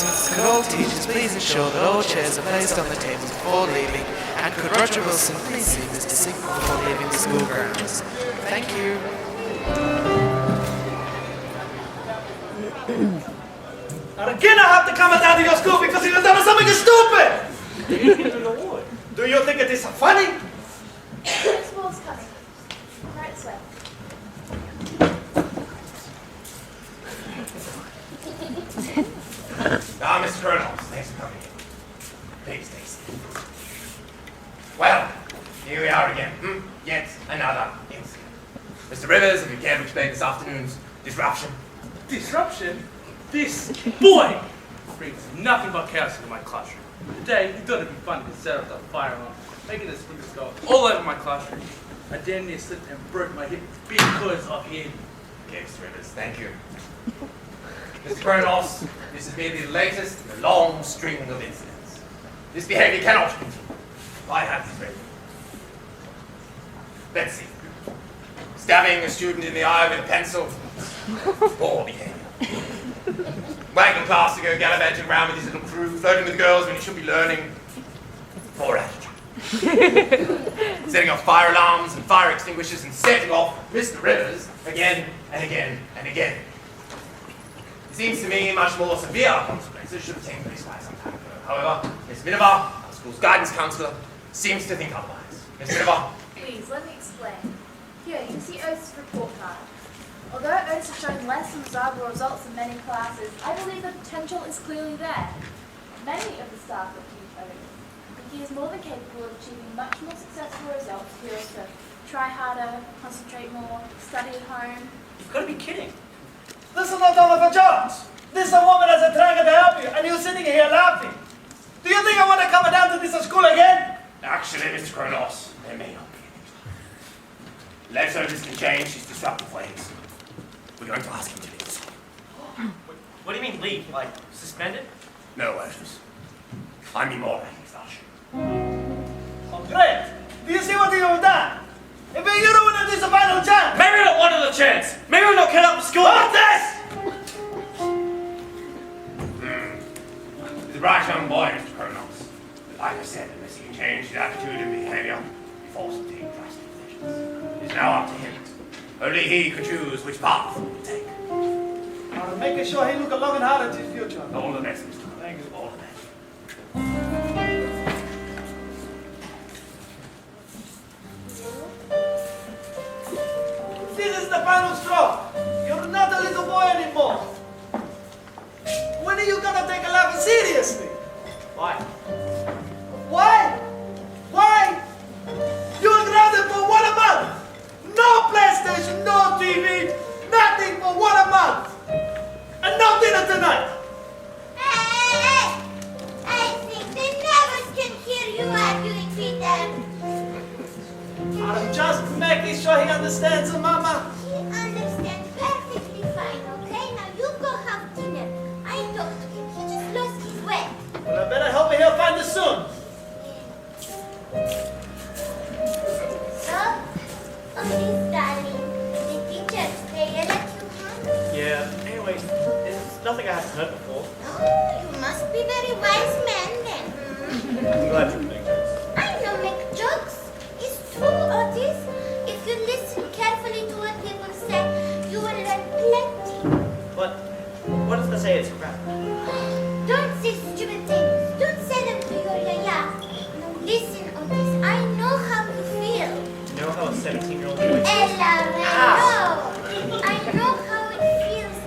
announcements. Could all teachers please ensure that all chairs are placed on the tables before leaving? And could Roger Wilson please see Mr. Signal before leaving the school grounds? Thank you. And again I have to come down to your school because you have done something stupid! Do you think it is funny? Principal's coming. Right this way. Mr. Colonel, thanks for coming in. Please, please. Well, here we are again. Yet another incident. Mr. Rivers, if you care to explain this afternoon's disruption. Disruption? This boy brings nothing but chaos into my classroom. Today, he thought it'd be fun to set up that fire alarm, making the sprinkles go all over my classroom. I damn near slipped and broke my hip because of him. Okay, Mr. Rivers, thank you. Mr. Kronos, this has been the latest in a long string of incidents. This behavior cannot continue. I have this ready. Let's see. Stabbing a student in the eye with a pencil. Poor behavior. Wagging class to go gallivanting around with his little crew, flirting with girls when he should be learning. Poor attitude. Setting off fire alarms and fire extinguishers and setting off Mr. Rivers again and again and again. It seems to me much more severe consequences should have taken place by some time ago. However, Miss Miniver, our school's guidance counsellor, seems to think otherwise. Miss Miniver. Please, let me explain. Here, you can see Oath's report card. Although Oath has shown less than desirable results in many classes, I believe the potential is clearly there. Many of the staff at P-12 think he is more than capable of achieving much more successful results if he was to try harder, concentrate more, study at home. You've got to be kidding. This is not all of a chance. This woman has a trying to help you, and you're sitting here laughing. Do you think I want to come down to this school again? Actually, Mr. Kronos, there may not be any time. Let's hope this can change his disruptive ways. We're going to ask him to leave the school. What do you mean leave? Like, suspended? No, Odysseus. I mean more like such. Oh, great. Do you see what you have done? If you don't want this final chance. Maybe not one other chance. Maybe we'll not cut up the school. What's this? He's a bright young boy, Mr. Kronos. Like I said, unless he can change his attitude and behavior, he forced to take drastic measures. It is now up to him. Only he could choose which path he will take. Making sure he look long and hard at his future. All the best, Mr. Kronos. Thank you. All the best. This is the final straw. You're not a little boy anymore. When are you gonna take a life seriously? Why? Why? Why? You were grounded for 1 month. No PlayStation, no TV, nothing for 1 month. And no dinner tonight. Hey! I think the neighbors can hear you arguing, Peter. I'm just making sure he understands, Mama. He understands perfectly fine, okay? Now you go have dinner. I talked to him. He just lost his way. Well, I better hope he'll find us soon. So, Odysseus, darling, the teachers, they yell at you, huh? Yeah. Anyway, there's nothing I haven't heard before. Oh, you must be very wise man then. I'm glad you make jokes. I don't make jokes. It's true, Otis. If you listen carefully to what people say, you will learn plenty. But what if they say it's crap? Don't say stupid things. Don't say them to your yaya. Now listen, Otis. I know how you feel. You know how a 17-year-old feels? Ella, I know how it feels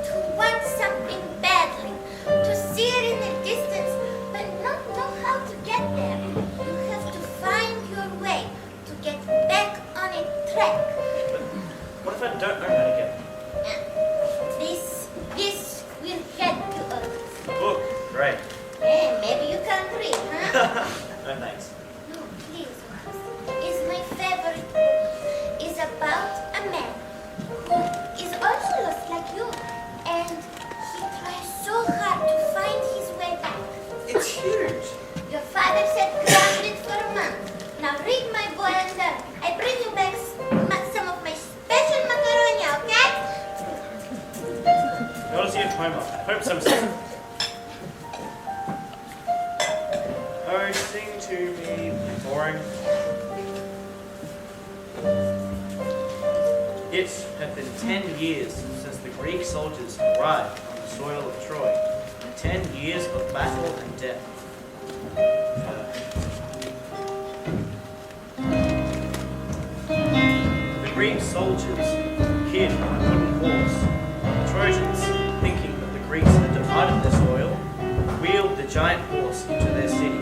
to want something badly, to see it in the distance, but not know how to get there. You have to find your way to get back on a track. But what if I don't know how to get This will help you, Otis. Book? Great. Hey, maybe you can read, huh? No thanks. No, please, Otis. It's my favorite book. It's about a man who is also lost like you, and he tries so hard to find his way back. It's huge. Your father said grounded for a month. Now read, my boy, and learn. I bring you back some of my special macaroni, okay? Odyssey and Homer. Hope some sense. It had been 10 years since the Greek soldiers arrived on the soil of Troy, and 10 years of battle and death. The Greek soldiers hid on a wooden horse. The Trojans, thinking that the Greeks had departed their soil, wheeled the giant horse into their city.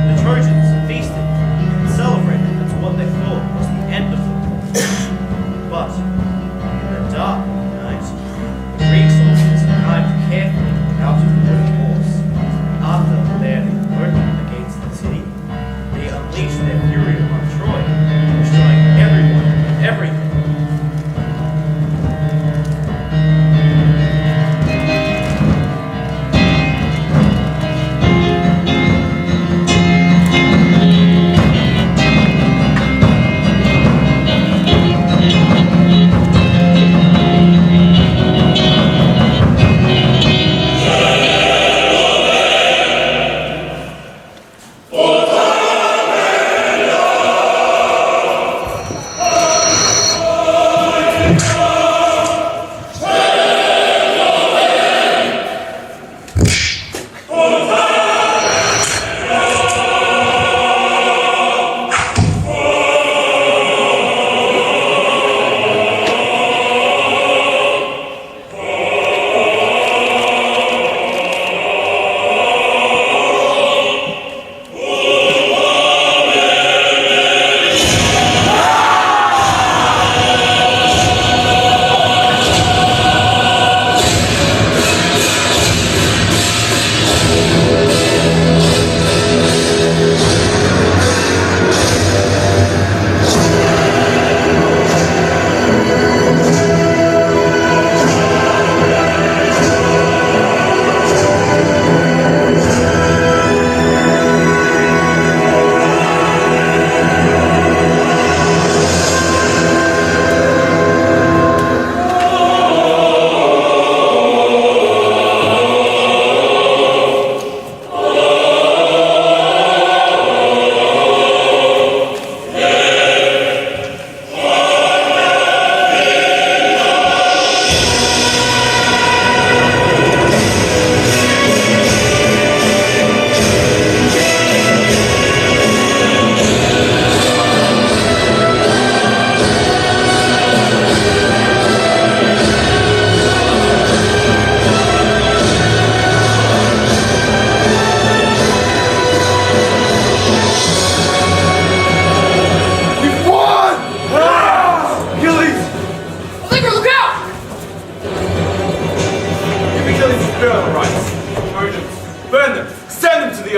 The Trojans feasted and celebrated until what they thought was the end of them. But in the dark night, the Greek soldiers climbed carefully out of the wooden horse. After they had opened the gates of the city, they unleashed their fury upon Troy, destroying everyone and everything.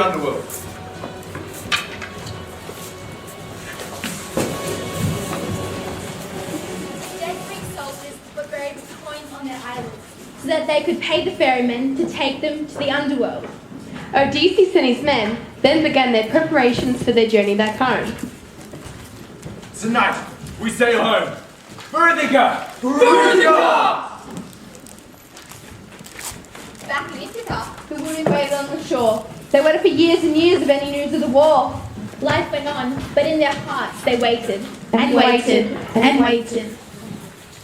underworld. Dead Greek soldiers were buried with coins on their idols, so that they could pay the ferrymen to take them to the underworld. Odysseus and his men then began their preparations for their journey back home. Tonight, we sail home. For Ithaca! For Ithaca! Back in Ithaca, The women waited on the shore. They waited for years and years of any news of the war. life went on, but in their hearts they waited And waited and waited.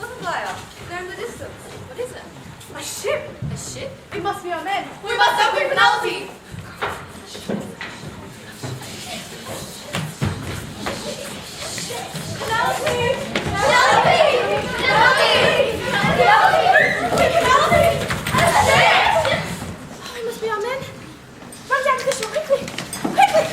Look, Gaia, there in the distance. What is it? A ship. A ship? It must be our men. We must help Penelope. Penelope! Penelope! Penelope! A ship! Oh, it must be our men. Run down to the shore quickly. Quickly!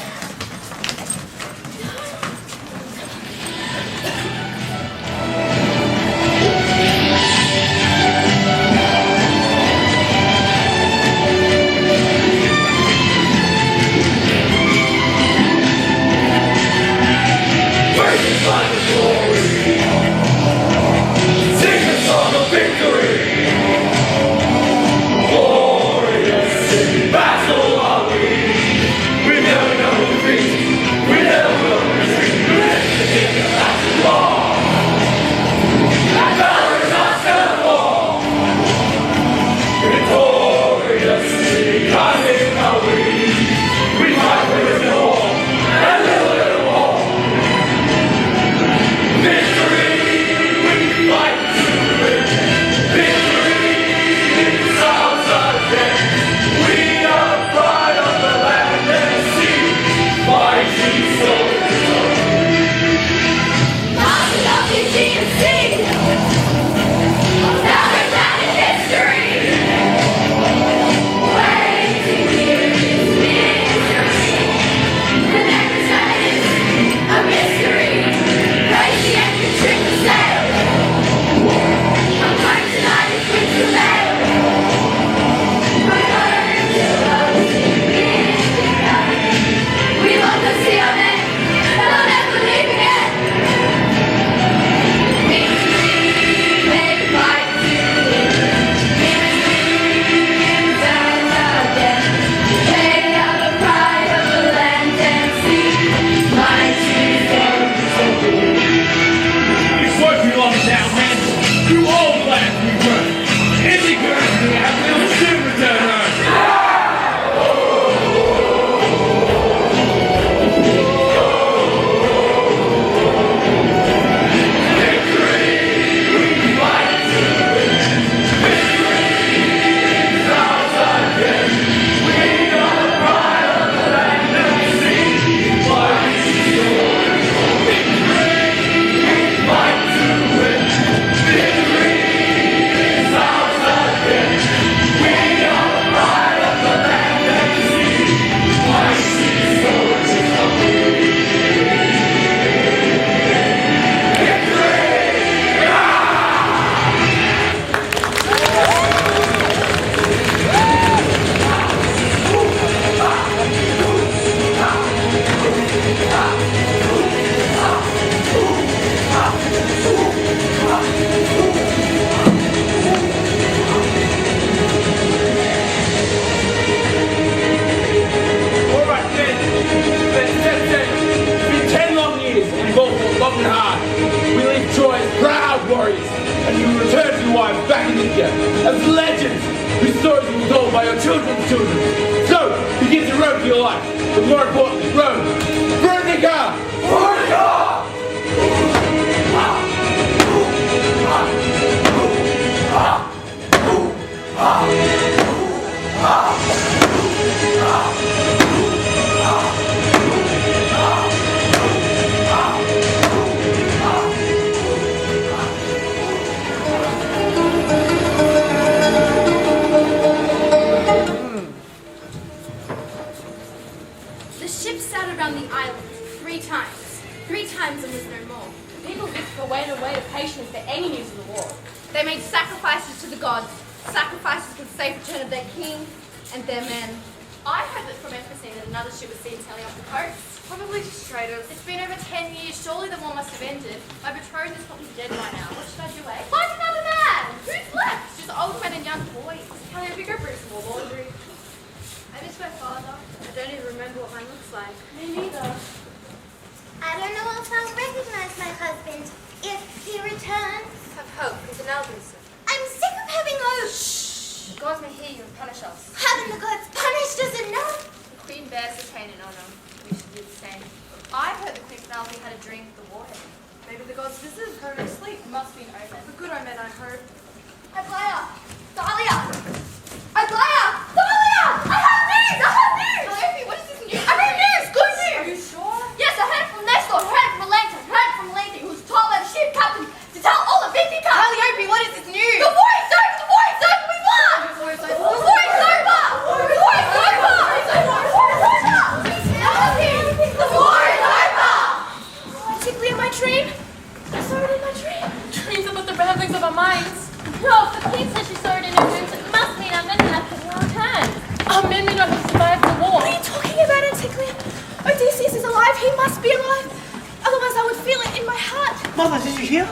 Waiting by the glory. Odysseus is alive. He must be alive. Otherwise, I would feel it in my heart. Mother, did you hear?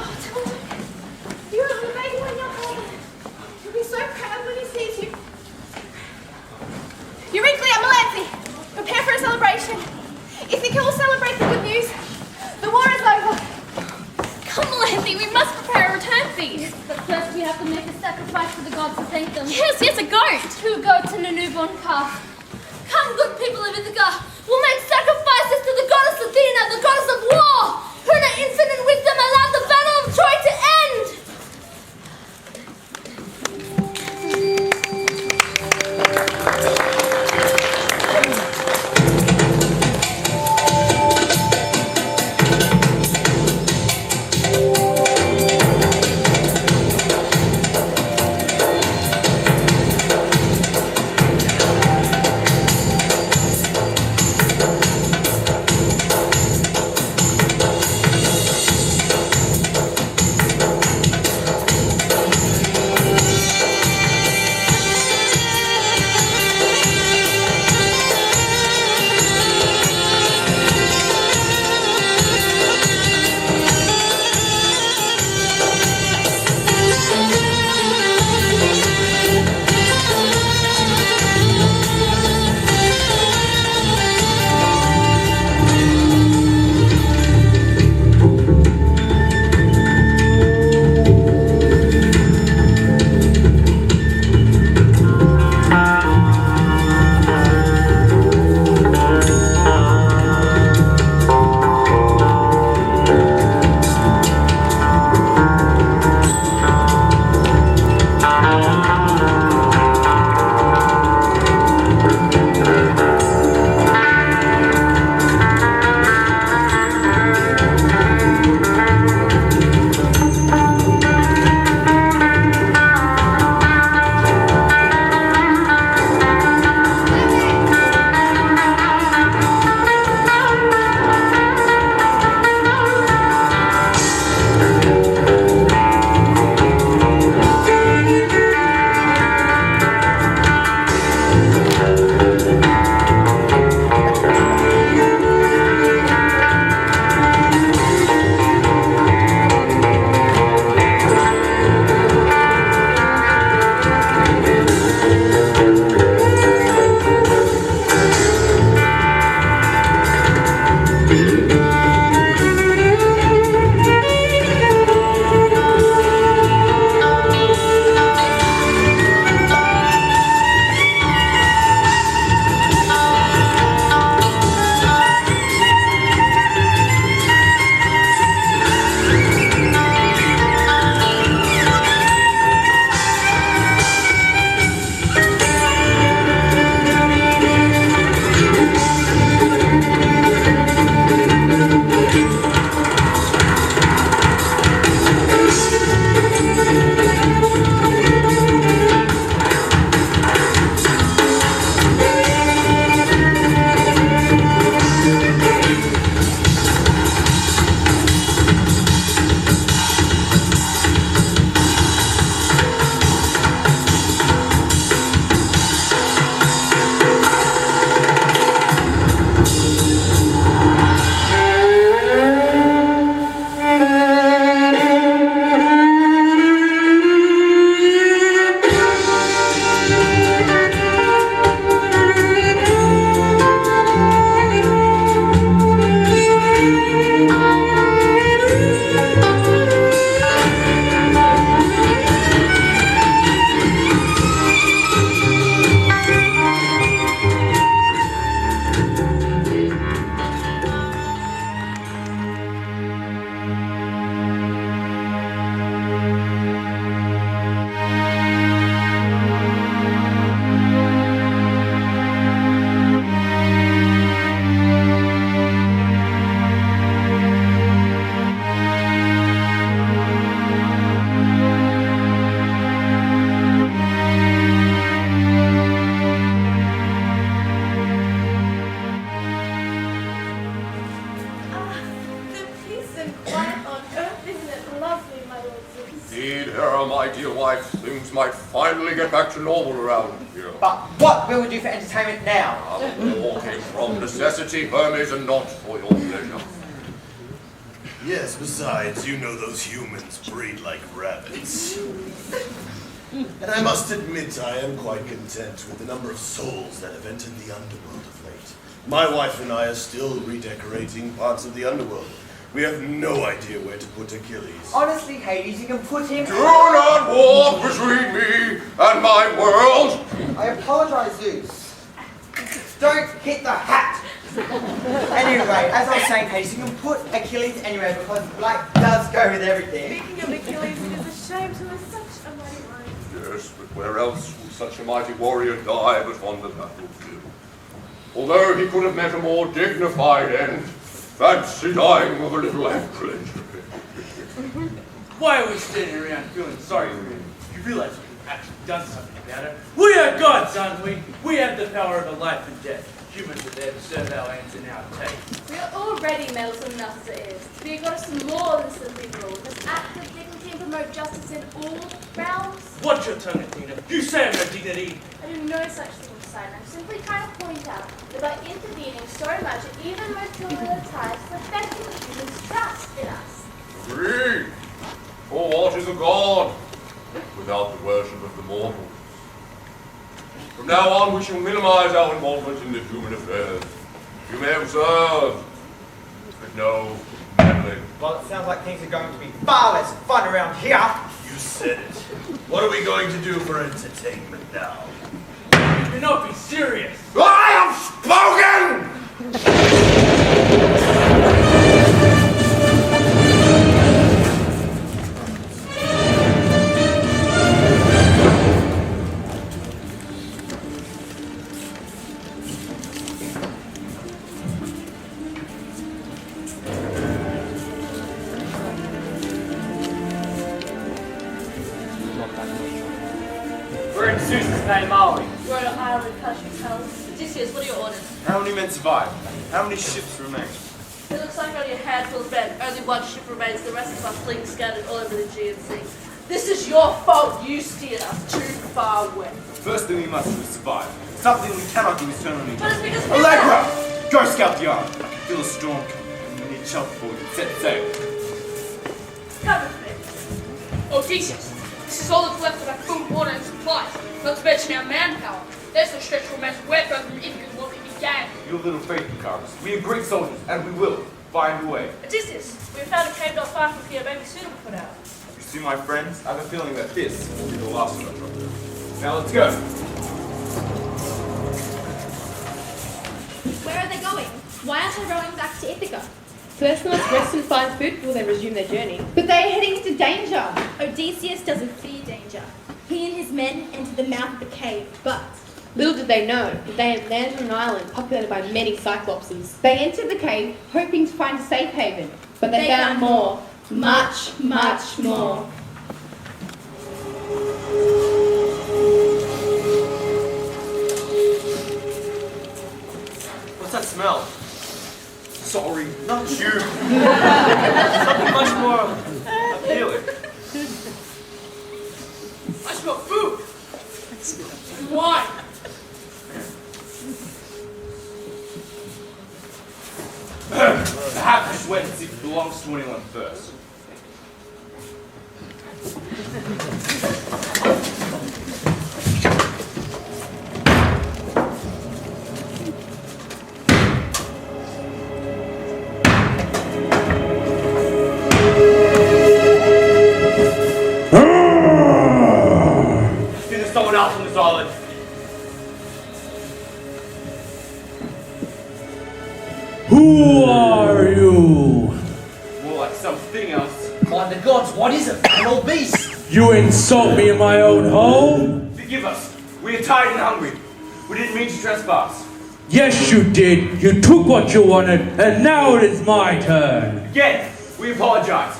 You are the baby when you're born. He'll be so proud when he sees you. Euryclea, Melanthi, prepare for a celebration. Ithaca will celebrate the good news. The war is over. Come, Melanthi, we must prepare a return feast. But first we have to make a sacrifice to the gods to thank them. Yes, a goat. 2 goats and a newborn calf. Come, good people of Ithaca, we'll make sacrifices to the goddess Athena, the goddess of war, who in her infinite wisdom allowed the battle of Troy to end. Indeed, Hera, my dear wife, things might finally get back to normal around here. But what will we do for entertainment now? All came from necessity, Hermes, and not for your pleasure. Yes, besides, you know those humans breed like rabbits. And I must admit, I am quite content with the number of souls that have entered the underworld of late. My wife and I are still redecorating parts of the underworld. We have no idea where to put Achilles. Honestly, Hades, you can put him... Do not walk between me and my world! I apologize, Zeus. Don't hit the hat! Anyway, as I was saying, Hades, you can put Achilles anywhere because black does go with everything. Speaking of Achilles, it is a shame to lose such a mighty one. Yes, but where else would such a mighty warrior die but on the battlefield? Although he could have met a more dignified end, fancy dying of a little ankle injury. Why are we standing around feeling sorry for him? You realize we've actually done something about it. We are gods, aren't we? We have the power of life and death. Humans are there to serve our ends and our tastes. We are already meddlesome enough as it is. Be a goddess more than simply rule. Does act with dignity and promote justice in all realms? Watch your tongue, Athena. You say I have no dignity. I do no such thing, Poseidon. I'm simply trying to point out that by intervening so much, even most filial ties, it's affecting the humans' trust in us. Agreed. For what is a god without the worship of the mortals? From now on, we shall minimize our involvement in the human affairs. You may observe, but no meddling. Well, it sounds like things are going to be far less fun around here. You said it. What are we going to do for entertainment now? You cannot be serious. I have spoken! We're in Zeus's name, are we? We're on an island country towns. Odysseus, what are your orders? How many men survive? How many ships remain? It looks like only a handful of men. Only one ship remains. The rest of our fleet scattered all over the Aegean Sea. This is your fault. You steered us too far west. First thing we must do is survive. Something we cannot do is turn on each But it's other. because Allegra! Go scout the island. I can feel a storm coming, and we need shelter before we can set sail. Come with me. Odysseus, this is all that's left of our food, water, and supplies, not to mention our manpower. There's no stretch for man's way further from Ithaca than what we began. Your little faith, Carlos. We are great soldiers, and we will find a way. Odysseus, we have found a cave not far from here, maybe suitable for now. You see, my friends, I have a feeling that this will be the last of our trouble. Now let's go. Where are they going? Why aren't they rowing back to Ithaca? First they must rest and find food before they resume their journey. But they are heading into danger. Odysseus doesn't fear danger. He and his men entered the mouth of the cave, but Little did they know that they had landed on an island populated by many Cyclopses. They entered the cave hoping to find a safe haven, but they found more. Much, much more. What's that smell? Sorry, not you. Something much more appealing. I smell food. And wine. Perhaps just wait and see if it belongs to anyone first. There's someone else on this island. Who are you? More like something else. By the gods, what is it? An old beast. You insult me in my own home? Forgive us. We are tired and hungry. We didn't mean to trespass. Yes, you did. You took what you wanted, and now it is my turn. Again, we apologize.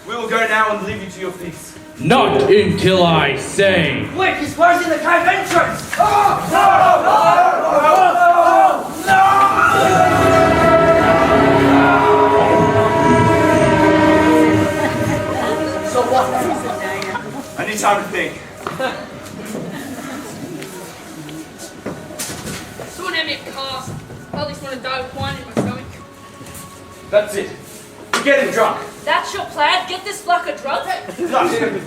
We will go now and leave you to your peace. Not until I say. Wait, he's closing the cave entrance! So what is the name? I need time to think. Someone hand me a cast. I at least want to die with wine in my stomach. That's it. Get him drunk. That's your plan? Get this fucker drunk? Not him.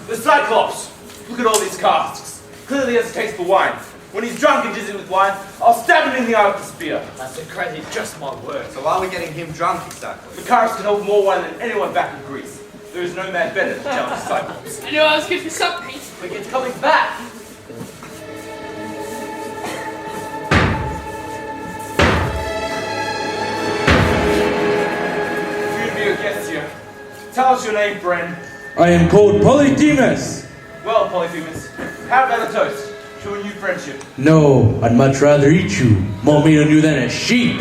The Cyclops. Look at all these casks. Clearly has a taste for wine. When he's drunk and dizzy with wine, I'll stab him in the eye with the spear. That's incredible, just my word. So why are we getting him drunk exactly? The Chaos can hold more wine than anyone back in Greece. There is no man better to challenge the Cyclops. I knew I was good for something. But it's coming back. Good to be your guest here. Tell us your name, friend. I am called Polyphemus. Well, Polyphemus, how about a toast to a new friendship? No, I'd much rather eat you. More meat on you than a sheep.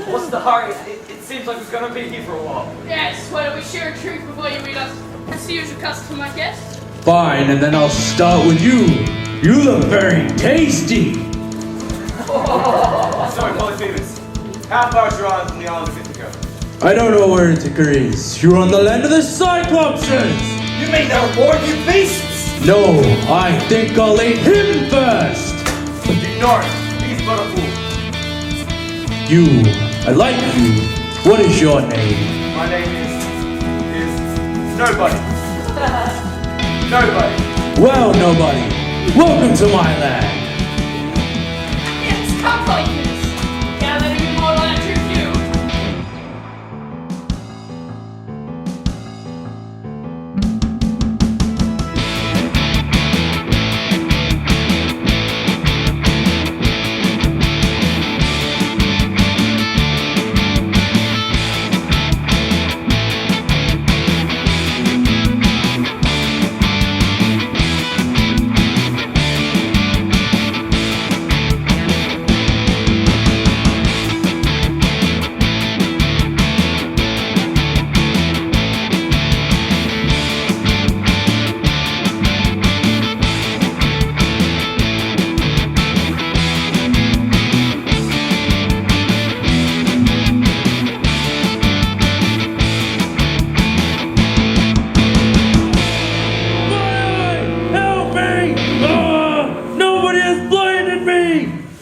What's the hurry? It seems like we're going to be here for a while. Yes, why don't we share a treat before you eat us? That's the usual custom, I guess. Fine, and then I'll start with you. You look very tasty. Sorry, Polyphemus. How far is your island from the island of Ithaca? I don't know where Ithaca is. You're on the land of the Cyclopses. You mean they're aboard, you beasts? No, I think I'll eat him first. Ignore it. He's but a fool. You, I like you. What is your name? My name is Nobody. Nobody. Well, nobody. Welcome to my land. Yes, come like this. Can't let any more land trick you.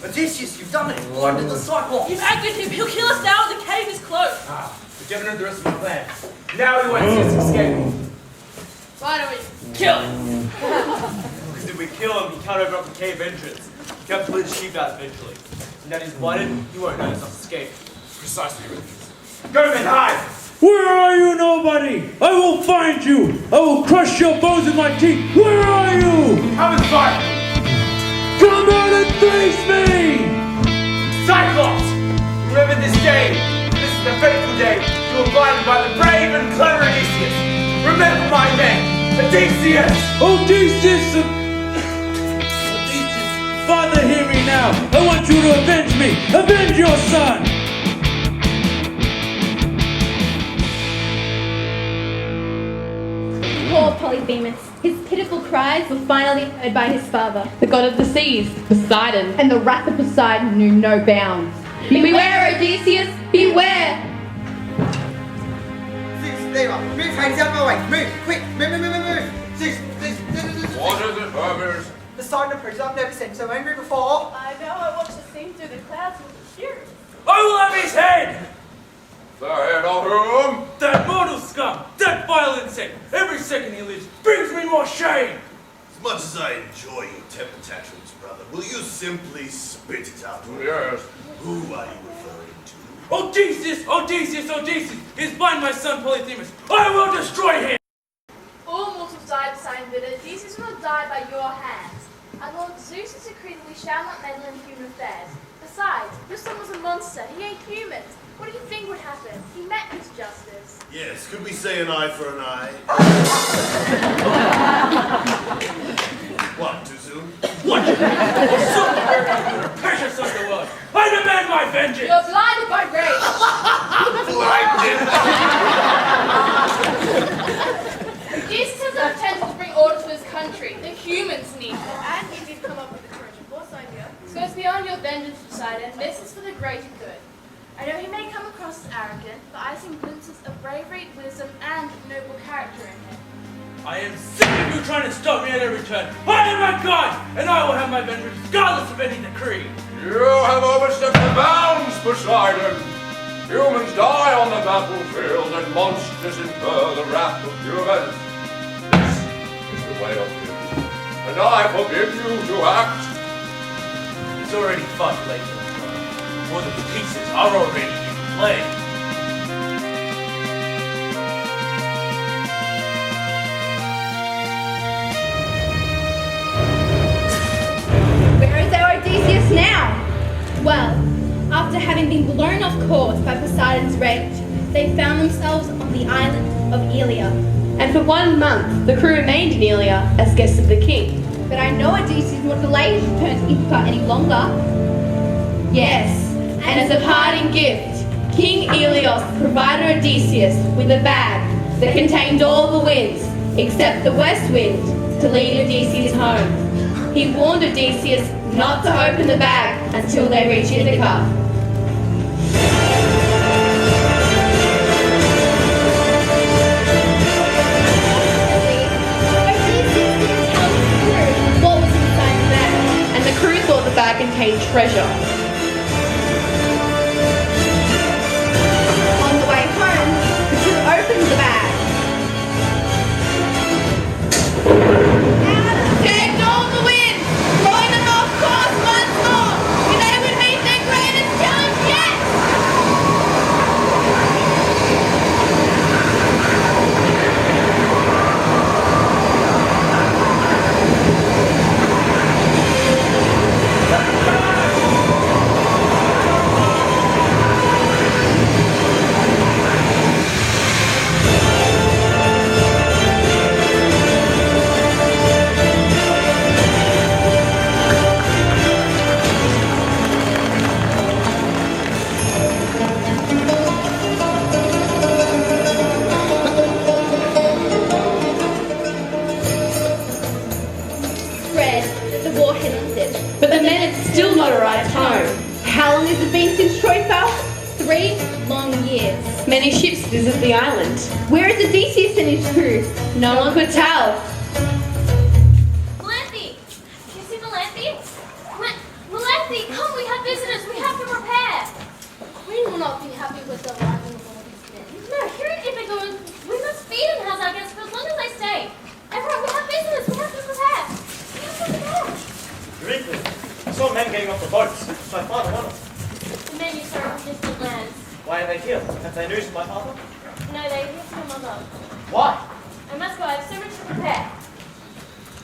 Odysseus, you've done it. Blinded the Cyclops. You've angered him. He'll kill us now. The cave is closed. We've given him the rest of my plan. Now he won't see us escaping. Why don't we kill him? Because if we kill him, he can't open up the cave entrance. He have to let the sheep out eventually. And now he's blinded, he won't notice us escape. Precisely, Odysseus. Go, men, hide! Where are you, nobody? I will find you. I will crush your bones with my teeth. Where are you? Come and fight! Come out and face me! Cyclops! Remember this day. This is the fateful day you were blinded by the brave and clever Odysseus. Remember my name, Odysseus! Odysseus! Father, hear me now. I want you to avenge me. Avenge your son! Poor Polyphemus. His pitiful cries were finally heard by his father, the god of the seas, Poseidon. And the wrath of Poseidon knew no bounds. Beware, Odysseus! Beware! Zeus, there are. Move, Hades, out of my way. Move, quick. Move. Zeus. What is it, Hermes? The sign of proof I've never seen so angry before. I know, I watched the scene through the clouds with fury. I will have his head! The head of whom? That mortal scum! That vile insect! Every second he lives brings me more shame! As much as I enjoy your temper tantrums, brother, will you simply spit it out? Yes. Who are you referring to? Odysseus! He's blind my son Polyphemus! I will destroy him! All mortals die the same, but Odysseus will die by your hands. And Lord Zeus has decreed that we shall not meddle in human affairs. Besides, your son was a monster. He ate humans. What do you think would happen? He met his justice. Yes, could we say an eye for an eye? What, too soon? What? Precious underworld! I demand my vengeance! You're blinded by rage. Odysseus has the potential to bring order to his country. The humans need it. And he did come up with the Trojan War idea. So it's beyond your vengeance, Poseidon. This is for the greater good. I know he may come across as arrogant, but I see glimpses of bravery, wisdom, and noble character in him. I am sick of you trying to stop me at every turn. I am a god, and I will have my vengeance regardless of any decree. You have overstepped the bounds, Poseidon. Humans die on the battlefield, and monsters incur the wrath of humans. This is the way of things, and I forbid you to act. It's already fought late. For the pieces are already in play. Where is our Odysseus now? Well, after having been blown off course by Poseidon's rage, they found themselves on the island of Ilion. And for 1 month, the crew remained in Ilion as guests of the king. But I know Odysseus will not delay his return to Ithaca any longer. Yes, and as a parting gift, King Ilios provided Odysseus with a bag that contained all the winds, except the west wind, to lead Odysseus home. He warned Odysseus not to open the bag until they reach Ithaca. The bag contained treasure. On the way home, the crew opened the bag. Take all the wind, blowing them off course once more, and they would meet their greatest challenge yet. But the men had still not arrived home. How long has it been since Troy fell? 3 long years. Many ships visit the island. Where is Odysseus and his crew? No one could tell. Melanthi! Do you see Melanthi? Melanthi, come, we have visitors. We have to prepare. Queen will not be happy with the arrival of all these men. No, here in Ithaca, we must feed and house our guests for as long as they stay. Everyone, we have visitors. We have to prepare. We have to prepare. Euryclid, I saw men getting off the boats. My father wanted. The men you saw from distant lands. Why are they here? Have they news of my father? No, they are here for your mother. Why? I must go. I have so much to prepare.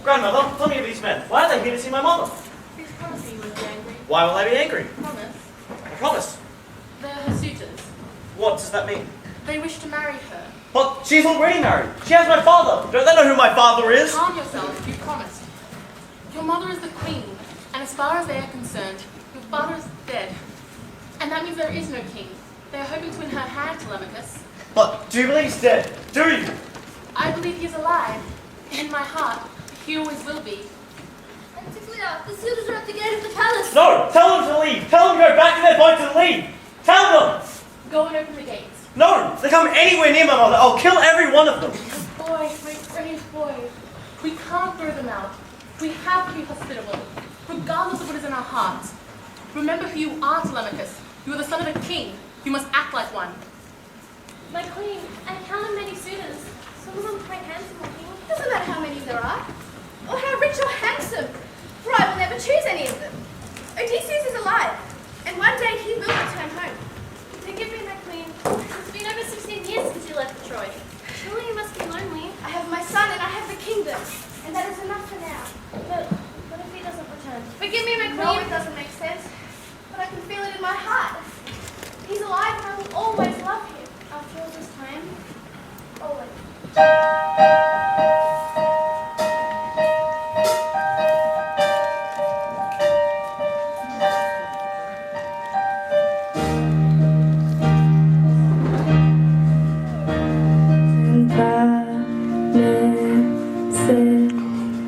Grandmother, tell me of these men. Why are they here to see my mother? Please promise me you won't be angry. Why will they be angry? Promise. I promise. They are her suitors. What does that mean? They wish to marry her. But she's already married. She has my father. Don't they know who my father is? Calm yourself. You promised. Your mother is the queen, and as far as they are concerned, your father is dead. And that means there is no king. They are hoping to win her hand, Telemachus. But do you believe he's dead? Do you? I believe he is alive. In my heart, he always will be. Anticlea, the suitors are at the gate of the palace. No! Tell them to leave! Tell them to go back to their boats and leave! Tell them! Go and open the gates. No! If they come anywhere near my mother, I'll kill every one of them! Boy, my brave boy. We can't throw them out. We have to be hospitable, regardless of what is in our hearts. Remember who you are, Telemachus. You are the son of a king. You must act like one. My queen, I counted many suitors. Some of them quite handsome looking. It doesn't matter how many there are, or how rich or handsome, for I will never choose any of them. Odysseus is alive, and one day he will return home. Forgive me, my queen. It's been over 16 years since you left Troy. Surely you must be lonely. I have my son and I have the kingdom, and that is enough for now. But what if he doesn't return? Forgive me, my queen. No, it doesn't make sense, but I can feel it in my heart. He's alive and I will always love him. After all this time? Always.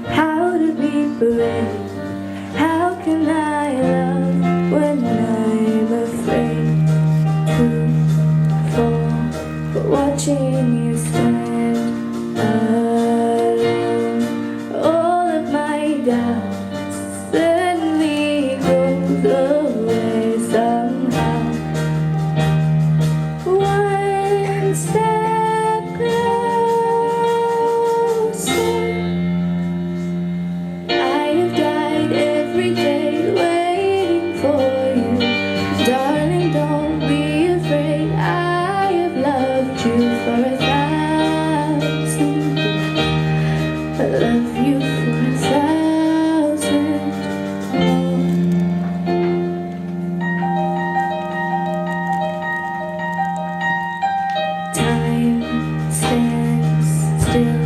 How to be brave? How can I love when I'm afraid to fall? But watching you stand love you for 1,000 more. Time stands still,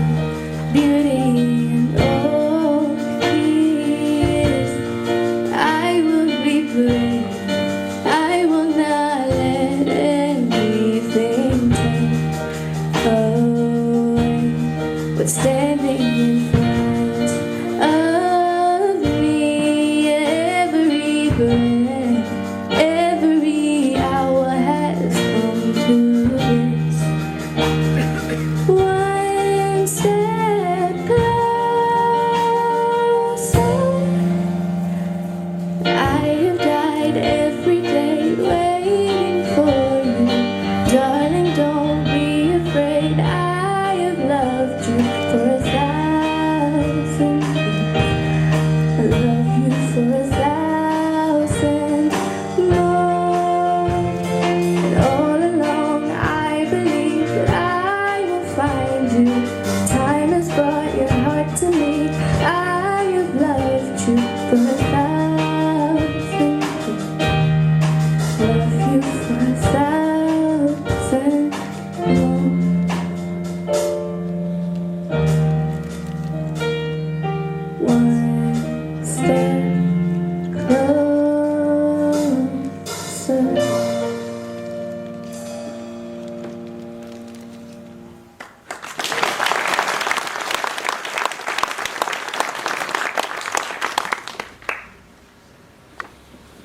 beauty and all peace. I will be brave, I will not let anything take away what's standing in front of me. Every breath, every hour has come to this. One step closer. I have died every day waiting for you. Darling, don't be afraid. I have loved you for 1,000 years. I love you for 1,000 more. And all along I believe that I will find you. Time has brought your heart to me. I have loved you for 1,000 years. Love you for 1,000 more. One step closer.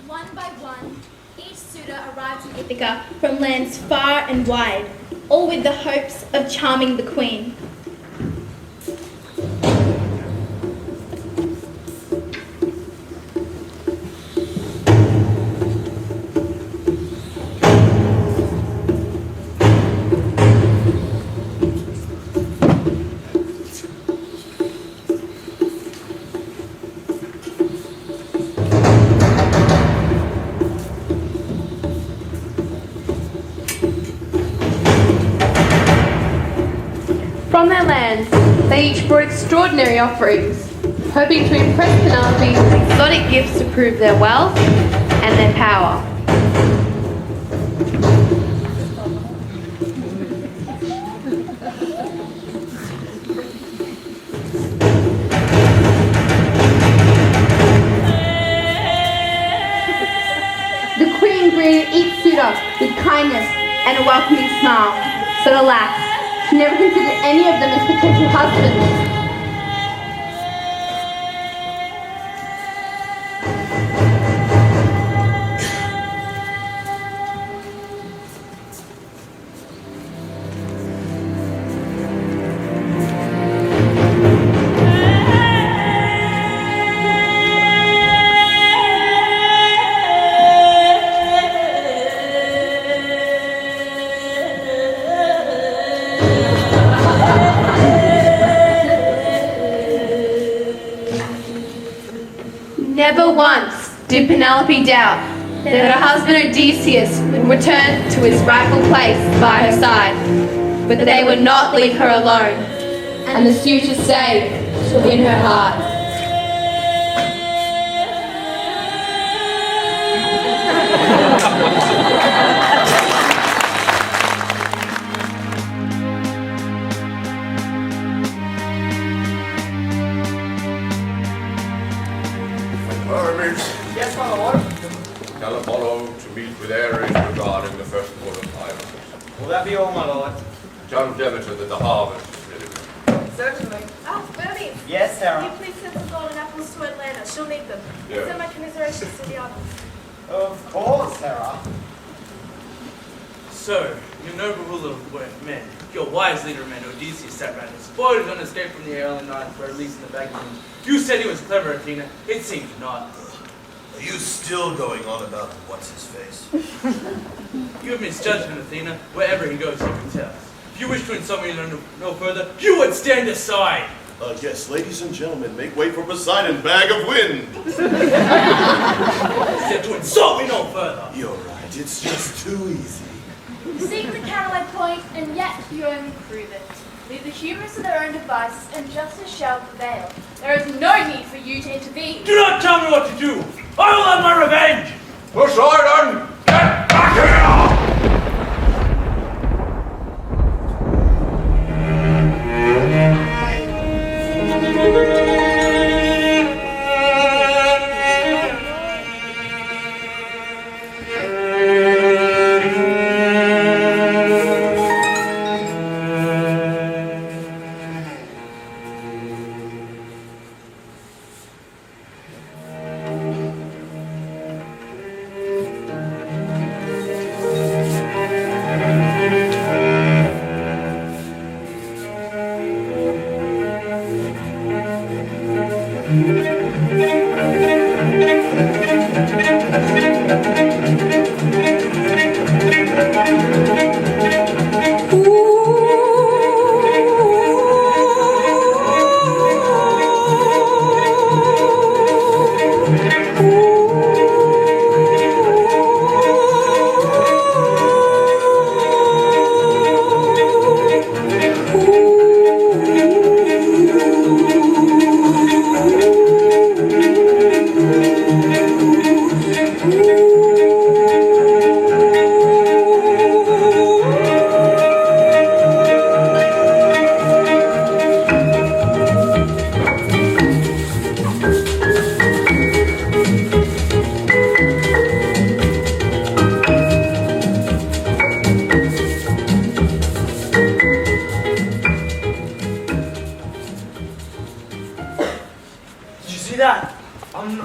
One by one, each suitor arrives in Ithaca from lands far and wide, all with the hopes of charming the queen. From their lands, they each brought extraordinary offerings, hoping to impress Penelope with exotic gifts to prove their wealth and their power. The queen greeted each suitor with kindness and a welcoming smile, but alas, she never considered any of them as potential husbands. Never once did Penelope doubt that her husband Odysseus would return to his rightful place by her side, but they would not leave her alone, and the suitor stayed in her heart. Hermes, Yes, my lord. tell Apollo to meet with Ares regarding the festival of harvest. Will that be all, my lord? Tell Demeter that the harvest is really good. Certainly. Oh, Bernie. Yes, Sarah. Can you please send some golden apples to Atlanta? She'll need them. Yeah. Send my commiserations to the others. Of course, Sarah. Sir, you noble ruler of men, your wise leader of men, Odysseus, sat around and spoiled and escaped from the airline night for releasing the vagabond. You said he was clever, Athena. It seems not. Are you still going on about what's his face? You have misjudged him, Athena. Wherever he goes, you can tell. If you wish to insult me no further, you would stand aside. Yes, ladies and gentlemen, make way for Poseidon, bag of wind. Said to insult me no further. You're right, it's just too easy. You seek the Caroline point, and yet you only prove it. Leave the humorous to their own devices, and justice shall prevail. There is no need for you to intervene. Do not tell me what to do! I will have my revenge! Poseidon, get back here!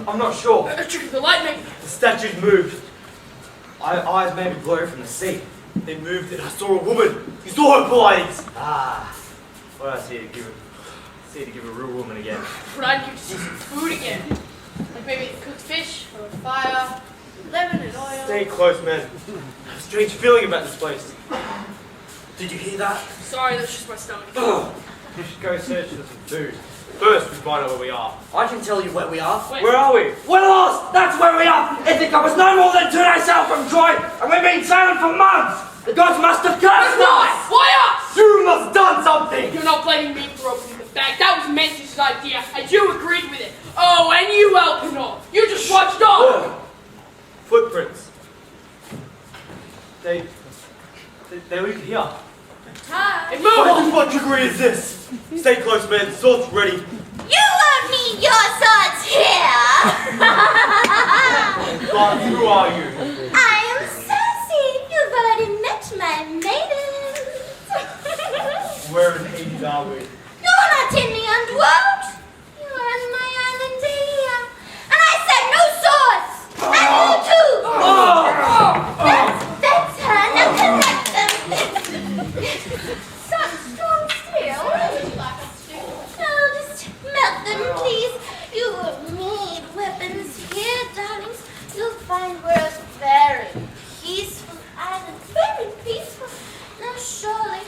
I'm not sure. A trick of the lightning. The statues moved. Eyes made me glow from the sea. They moved and I saw a woman. You saw her blades. What I see to give a real woman again. What I'd give to see some food again. Like maybe cooked fish or fire, lemon and oil. Stay close, man. I have a strange feeling about this place. Did you hear that? Sorry, that's just my stomach. We should go search for some food. First, we find out where we are. I can tell you where we are. Wait. Where are we? We're lost! That's where we are! Ithaca was no more than 2 days out from Troy, and we've been sailing for months! The gods must have cursed us! Why us? You must have done something! You're not blaming me for opening the bag. That was Mantis' idea, and you agreed with it. Oh, and you, Elpenor. You just watched on. Footprints. They lead here. Hi. It moved. What trickery is this? Stay close, man. Swords ready. You won't need your swords here! God, who are you? I am Circe. You've already met my maidens. Where in Hades are we? You're not in the underworld. You're on my island here. And I said no swords! And you too! That's her. Now connect them. Such strong steel. Oh, just melt them, please. You won't need weapons here, darlings. You'll find worlds very peaceful, island, very peaceful. Now surely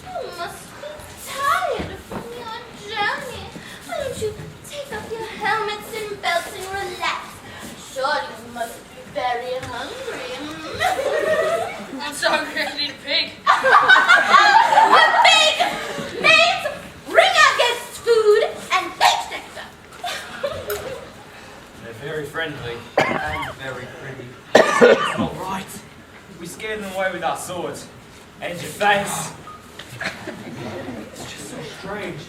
you must be tired from your journey. Why don't you take off your helmets and belts and relax? Surely you must be very hungry. I'm so hungry I need a pig. A pig! Maids, bring our guests food and baked nectar. They're very friendly and very pretty. It's not right. We scared them away with our swords. And your face. It's just so strange.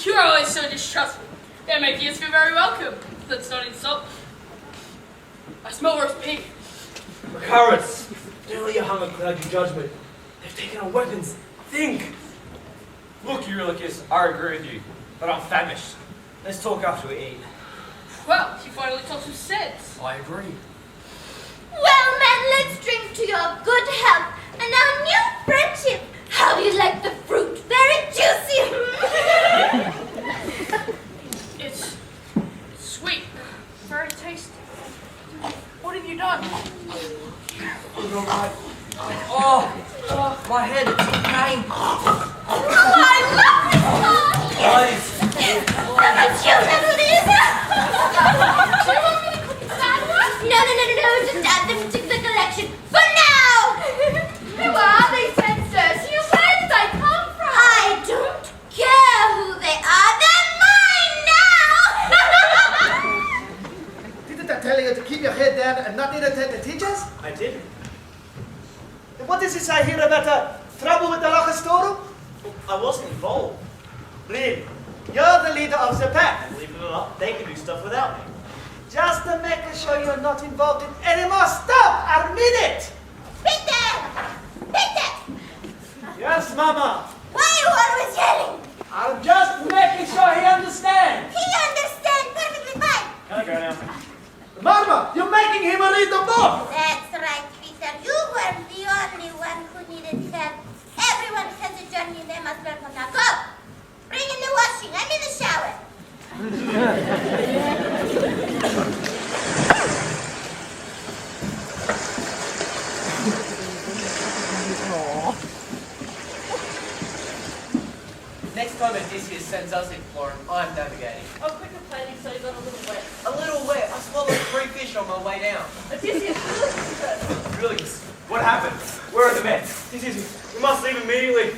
You're always so distrustful. They're making us feel very welcome. Let's not insult. I smell roast pig. Recurrence. Don't let your hunger cloud your judgment. They've taken our weapons. Think. Look, Eurylochus, I agree with you, but I'm famished. Let's talk after we eat. Well, you finally talk some sense. I agree. Well, men, let's drink to your good health and our new friendship. How do you like the fruit? Very juicy. It's sweet. Very tasty. What have you done? Oh, my head, it's in pain. Oh, I love this song. That's you, little Lisa. Do you want me to cook the bad ones? No. Just add them to the collection for now. Who are they, Circe? Where did they come from? I land and not entertain the teachers? I didn't. Then what does he say here about trouble with the Lochastorum? I wasn't involved. Lynn, you're the leader of the pack. Believe it or not, they can do stuff without me. Just to make sure you're not involved in any more stuff, admit it! Peter! Peter! Yes, Mama? Why are you always yelling? I'm just making sure he understands. He understands perfectly fine. Can I go now? Mama, you're making him read the book! That's right, Peter. You weren't the only one who needed help. Everyone has a journey they must learn from now. Go! Bring in the washing. I'm in the shower. Next time Odysseus sends us exploring, I'm navigating. Oh, quit complaining so you got a little wet. A little wet. I swallowed 3 fish on my way down. Odysseus, Really? What happened? Where are the men? We must leave immediately.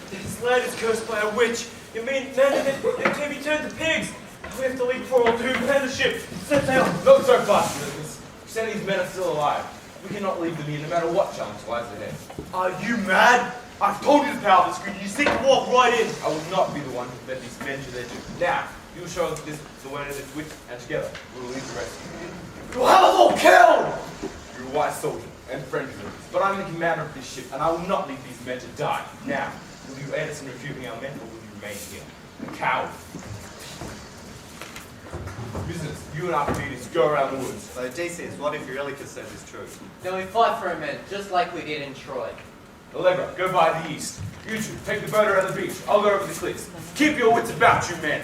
This land is cursed by a witch. You mean men and can be turned to pigs? We have to leave before all doom land the ship. Set sail. Not so fast, Lucas. Some of these men are still alive. We cannot leave them here no matter what chance lies ahead. Are you mad? I've told you the power of the screen. You seek to walk right in. I will not be the one to let these men to their doom. Now, you will show us this the way to this witch, and together we will lead the rest. You'll have us all killed! You're a wise soldier and friend of yours, but I'm the commander of this ship, and I will not leave these men to die. Now, will you aid us in refuting our men, or will you remain here? A coward. Business, you and Archimedes go around the woods. So, Odysseus, what if Eurylochus says it's true? Then we fight for a man, just like we did in Troy. Allegra, go by the east. You two, take the boat around the beach. I'll go over the cliffs. Keep your wits about you, men.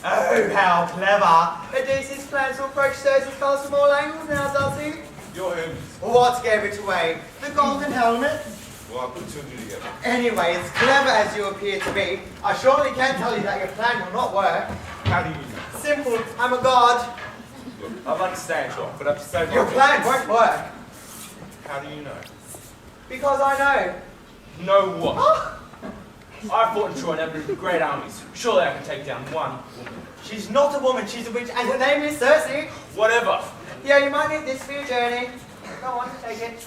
Oh, how clever. Odysseus plans to approach Circe's castle from all angles now, does he? You're Hermes. What gave it away? The golden helmet? Well, I'll put two and two together. Anyway, as clever as you appear to be, I surely can tell you that your plan will not work. How do you know? Simple, I'm a god. Look, I'd like to stay and talk, but at the same time... Your plan won't work. How do you know? Because I know. Know what? I fought in Troy and outdid great armies. Surely I can take down one woman. She's not a woman, she's a witch, and her name is Circe. Whatever. Yeah, you might need this for your journey. Go on, take it.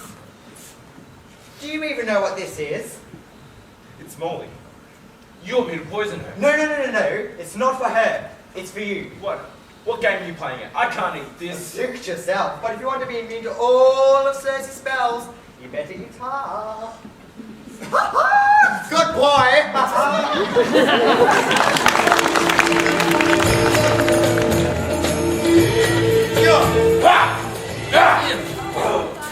Do you even know what this is? It's Molly. You want me to poison her? No. It's not for her. It's for you. What? What game are you playing at? I can't eat this. Suit yourself. But if you want to be immune to all of Circe's spells, you better eat her. Good boy!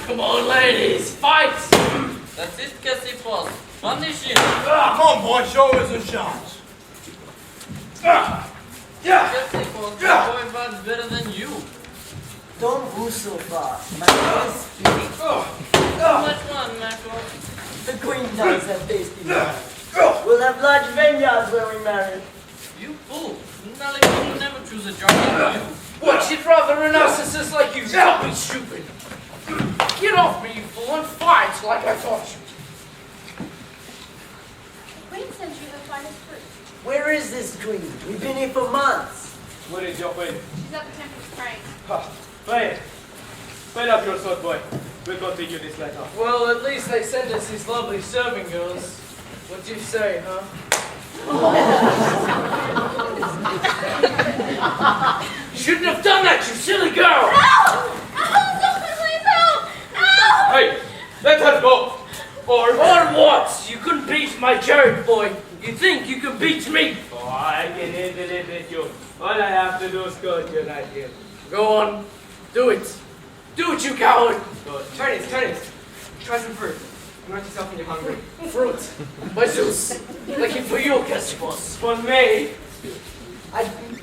Come on, ladies, fight! Das ist Cassipos. Punish him. Come on, boy, show us a chance. Cassipos, the boy fights better than you. Don't go so far. My name is Speedy. Which one, Mako? The queen does have tasty wine. We'll have large vineyards where we marry. You fool. Nalika will never choose a job like you. What, she'd rather a narcissist like you? Don't be stupid. Get off me, you fool, and fight like I taught you. The queen sends you her finest fruit. Where is this queen? We've been here for months. Where is your queen? She's at the temple praying. Play it. Play up your sword, boy. We'll continue this later. Well, at least they sent us these lovely serving girls. What do you say, huh? Shouldn't have done that, you silly girl! Hey, let us go. Or what? You couldn't beat my carrot boy. You think you can beat me? Oh, I can easily beat you. All I have to do is go to your right here. Go on. Do it. Do it, you coward. Turnings. Try some fruit. Immerse yourself when you're hungry. Fruit. By Zeus. Looking for you, Cassipos. For me.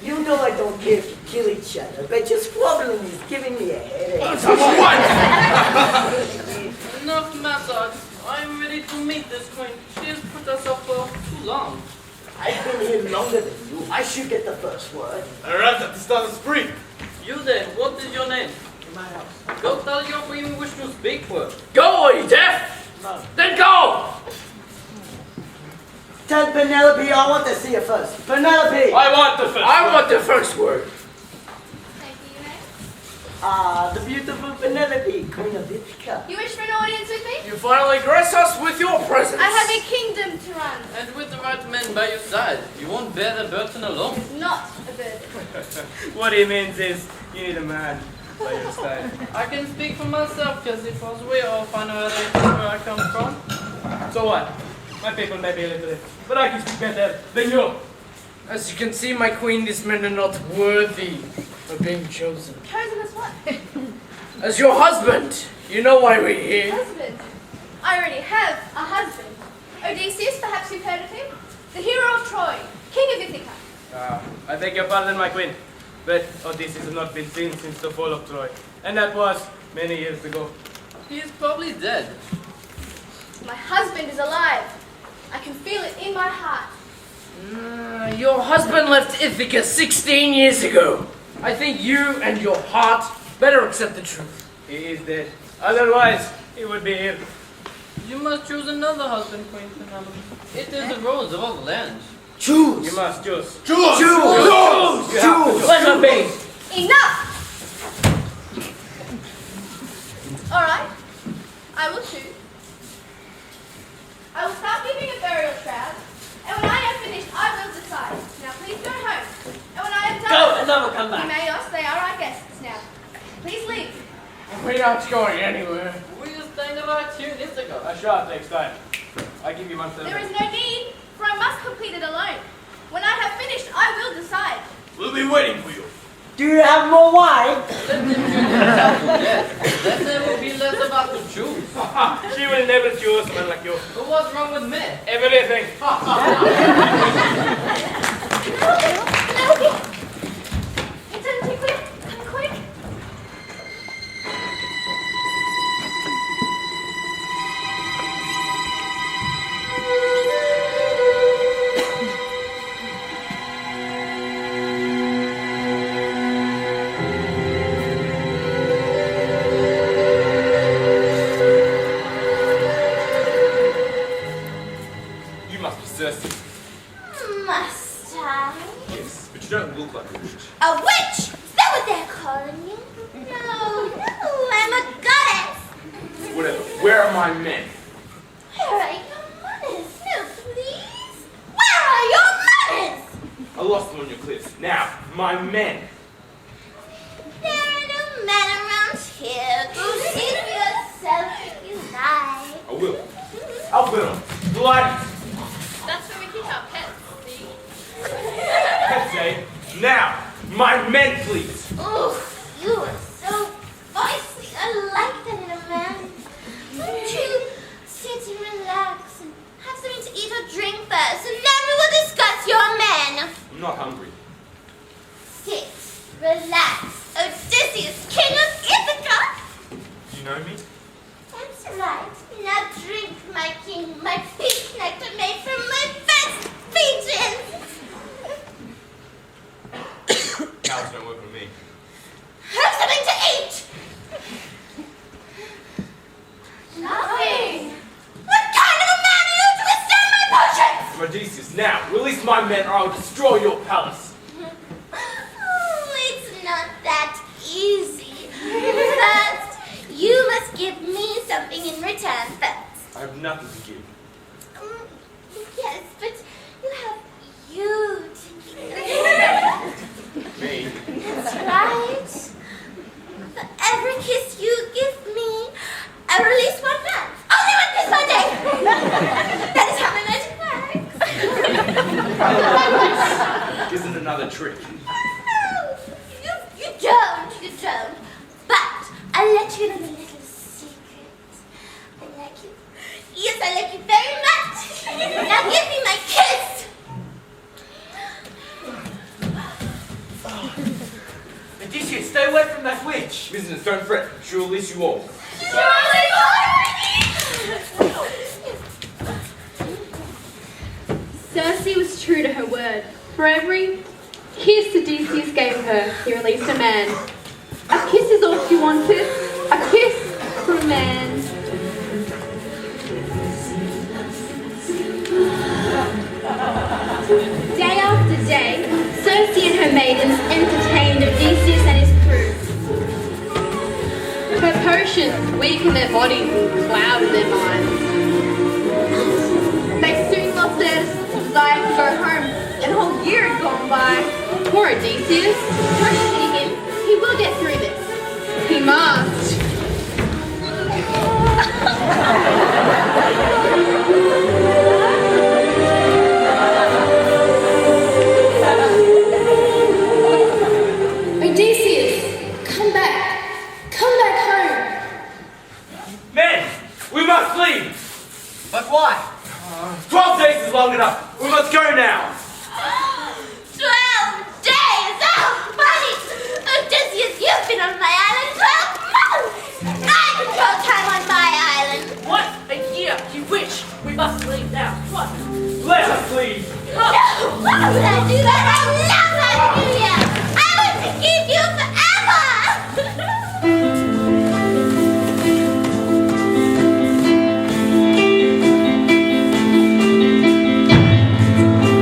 You know I don't care if you kill each other, but your squabbling is giving me a headache. Enough matter. I'm ready to meet this queen. She has put us off for too long. I've been here longer than you. I should get the first word. I arrived at the start of spring. You then, what is your name? In my house. Go tell your queen we wish to speak with. Go, are you deaf? No. Then go! Tell Penelope I want to see her first. Penelope! I want the first I want the first word. The beautiful Penelope, Queen of Ithaca. You wish for an audience with me? You finally grace us with your presence. I have a kingdom to run. And with the right man by your side, you won't bear the burden alone. Not a burden. What he means is, you need a man by your side. I can speak for myself, because if I was we all find out where I come from. So what? My people may be a little, but I can speak better than you. As you can see, my queen, these men are not worthy of being chosen. Chosen as what? As your husband, you know why we're here. Husband? I already have a husband. Odysseus, perhaps you've heard of him? The hero of Troy, king of Ithaca. I beg your pardon, my queen, but Odysseus has not been seen since the fall of Troy, and that was many years ago. He is probably dead. My husband is alive. I can feel it in my heart. Your husband left Ithaca 16 years ago. I think you and your heart better accept the truth. He is dead. Otherwise, he would be here. You must choose another husband, Queen Penelope. It is the rules of all the land. Choose! You must choose. Choose! Choose! Choose! Let her be! Enough! Alright, I will choose. I will start giving a burial shroud, and when I have finished, I will decide. Now please go home. And when I have done... Go, and then we'll come back. You may ask, they are our guests now. Please leave. We're not going anywhere. We are staying right here in Ithaca. A shot next time. I give you one third. There is no need, for I must complete it alone. When I have finished, I will decide. We'll be waiting for you. Do you have more wine? Then there will be less about to choose. She will never choose men like you. But what's wrong with me? Everything. Penelope! Penelope, quick! Come quick! You must be Circe. Must I? Yes, but you don't look like a witch. A witch? Is that what they're calling you? No, I'm a goddess. Whatever. Where are my men? Where are your mothers? No, please. Where are your mothers? I lost them on your cliffs. Now, my men. There are no men around here. Go see for yourself if you like. I will. I'll put them. Bloody. That's where we keep our pets, see? Let's say, now, my men, please. Oh, you are so feisty. I like that in a man. Why don't you sit and relax and have something to eat or drink first, and then we will discuss your men. I'm not hungry. Sit, relax. Odysseus, king of Ithaca. Do you know me? That's right. Now drink, my king, my peach nectar made from my best peaches. Cows don't work for me. Have something to eat. Nothing. What kind of a man are you to withstand my potions? I'm Odysseus. Now, release my men or I'll destroy your palace. Oh, it's not that easy. First, you must give me something in return first. I have nothing to give. Yes, but you have you to give. Me? That's right. For every kiss you give me, I release one man. Only one kiss per day. That is how my magic works. Isn't another trick. You don't. But I'll let you in on a little secret. I like you. Yes, I like you very much. Now give me my kiss. Odysseus, stay away from that witch. Business, don't fret. She'll release you all. Circe was true to her word. For every kiss Odysseus gave her, he released a man. A kiss is all she wanted. A kiss from a man. Day after day, Circe and her maidens entertained Odysseus and his crew. emotions weakened their bodies and clouded their minds. They soon lost their desire to go home, and a whole year had gone by. Poor Odysseus. Don't pity him. He will get through this. He must. Odysseus, come back. Come back home. Men, we must leave. But why? 12 days is long enough. We must go now. 12 days? Oh, buddy! Odysseus, you've been on my island 12 months! I control time on my island! What? A year? You wish. We must leave now. What? Let us leave. No! Why would I do that? I love that New Year! I want to keep you forever!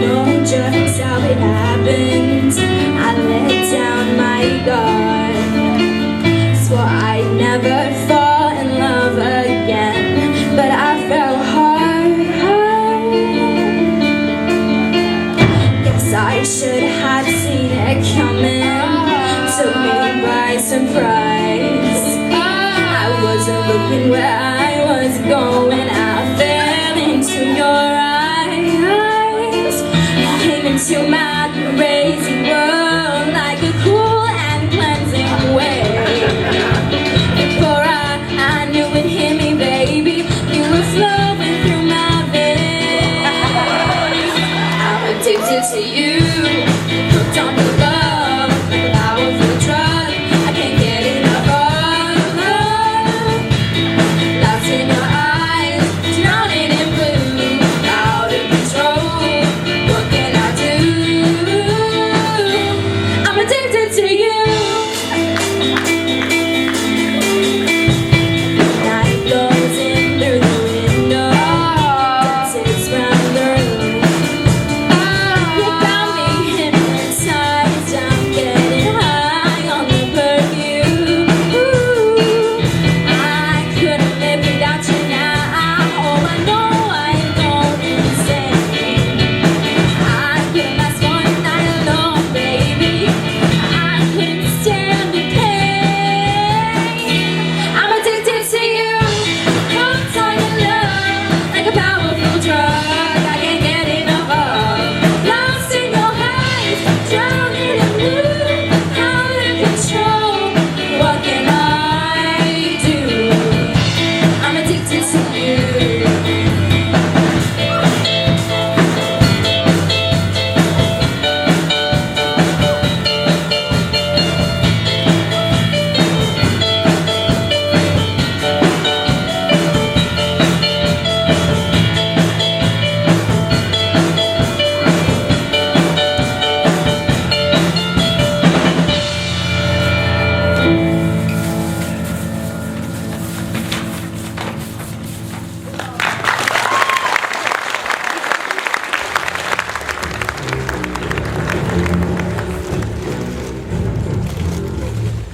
No just how it happened. I let down my guard. Swore I'd never fall in love again, but I fell hard. Guess I should have seen it coming. Took me by surprise. I wasn't looking where I was going. I fell into your eyes. Came into my crazy world like a cool and cleansing wave. Before I knew it hit me, baby, you were flowing through my veins. I'm addicted to you, hooked on your love, like a powerful drug. I can't get enough of. Lost in your eyes, drowning in blue, out of control. What can I do? I'm addicted to you. Night goes in through the window, dances round the room. You got me hypnotized, I'm getting high on the perfume. I couldn't live without you now. Oh, I know I'm going insane. I couldn't last one night alone, baby. I couldn't stand the pain. I'm addicted to you, hooked on your love, like a powerful drug. I can't get enough of. Lost in your eyes, drowning in blue, out of control. What can I do? I'm addicted to you.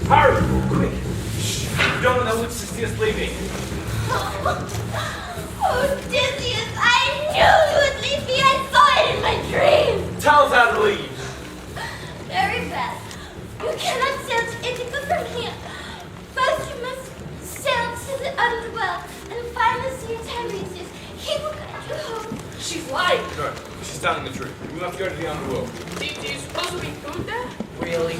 Hurry, quick. Shh. You don't know which Odysseus leaving. Odysseus, I knew you would leave me. I saw it in my dream. Tell us how to leave. Very fast. You cannot sail to Ithaca from here. First, you must sail to the underworld and find the sea Tiresias. He will guide you home. She's lying. No, she's telling the truth. We must go to the underworld. Do you suppose there'll be food there? Really?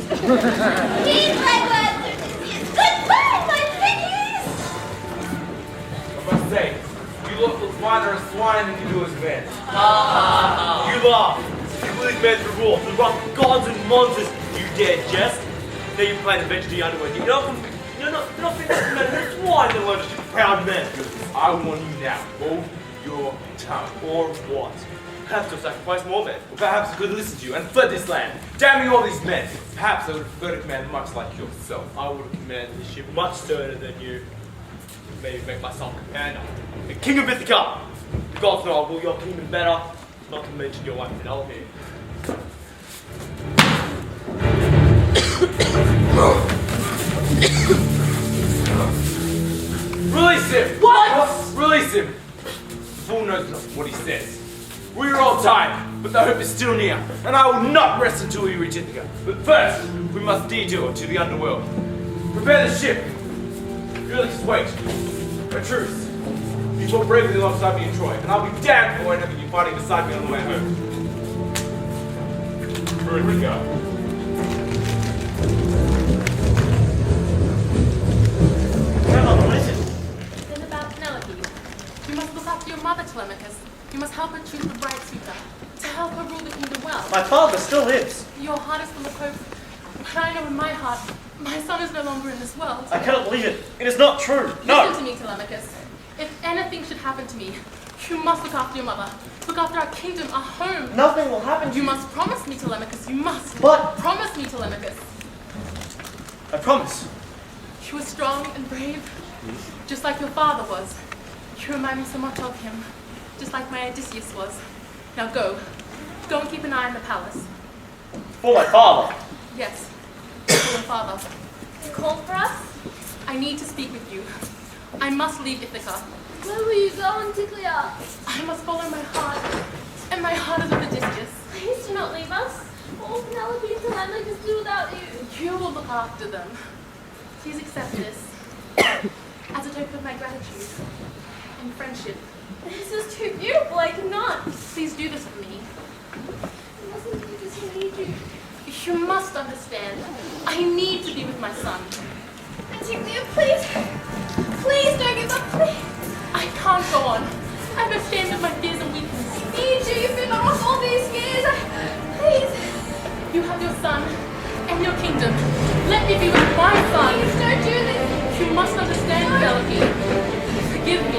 Heed my words, Odysseus. Goodbye, my pretties. I must say, you look finer as swine than you do as men. You laugh. You believe men for wolves, the rough gods and monsters. You dare jest? Now you plan to venture the underworld. You're not fit for men. That's why they learn to be proud men. I warn you now, hold your tongue. Or what? Perhaps to sacrifice more men. Or perhaps I could listen to you and fled this land, damning all these men. Perhaps I would prefer to command much like yourself. I would have commanded this ship much sterner than you. Maybe make myself commander. The king of Ithaca! The gods know I will your kingdom better, not to mention your wife Penelope. long time, but the hope is still near, and I will not rest until we reach Ithaca. But first, we must detour to the underworld. Prepare the ship. Felix, wait. A truce. You fought bravely alongside me in Troy, and I'll be damned if I won't have you fighting beside me on the way home. Here we go. Then about Penelope. You must look after your mother, Telemachus. You must help her choose the right suitor, to help her rule the kingdom well. My father still lives. Your heart is full of hope, but I know in my heart, my son is no longer in this world. I cannot believe it. It is not true. No. Listen to me, Telemachus. If anything should happen to me, you must look after your mother. Look after our kingdom, our home. Nothing will happen to you. You must promise me, Telemachus. You must. But promise me, Telemachus. I promise. You were strong and brave, just like your father was. You remind me so much of him, just like my Odysseus was. Now go. Go and keep an eye on the palace. For my father. Yes, for your father. You called for us? I need to speak with you. I must leave Ithaca. Where will you go, Anticlea? I must follow my heart, and my heart is with Odysseus. Please do not leave us. What will Penelope and Telemachus do without you? You will look after them. Please accept this as a token of my gratitude and friendship. This is too beautiful. I cannot. Please do this for me. You mustn't do this. I need you. You must understand. I need to be with my son. Anticlea, please. Please don't give up. Please. I can't go on. I'm ashamed of my fears and weakness. I need you. You've been lost all these years. Please. You have your son and your kingdom. Let me be with my son. Please don't do this. You must understand, Penelope. Forgive me.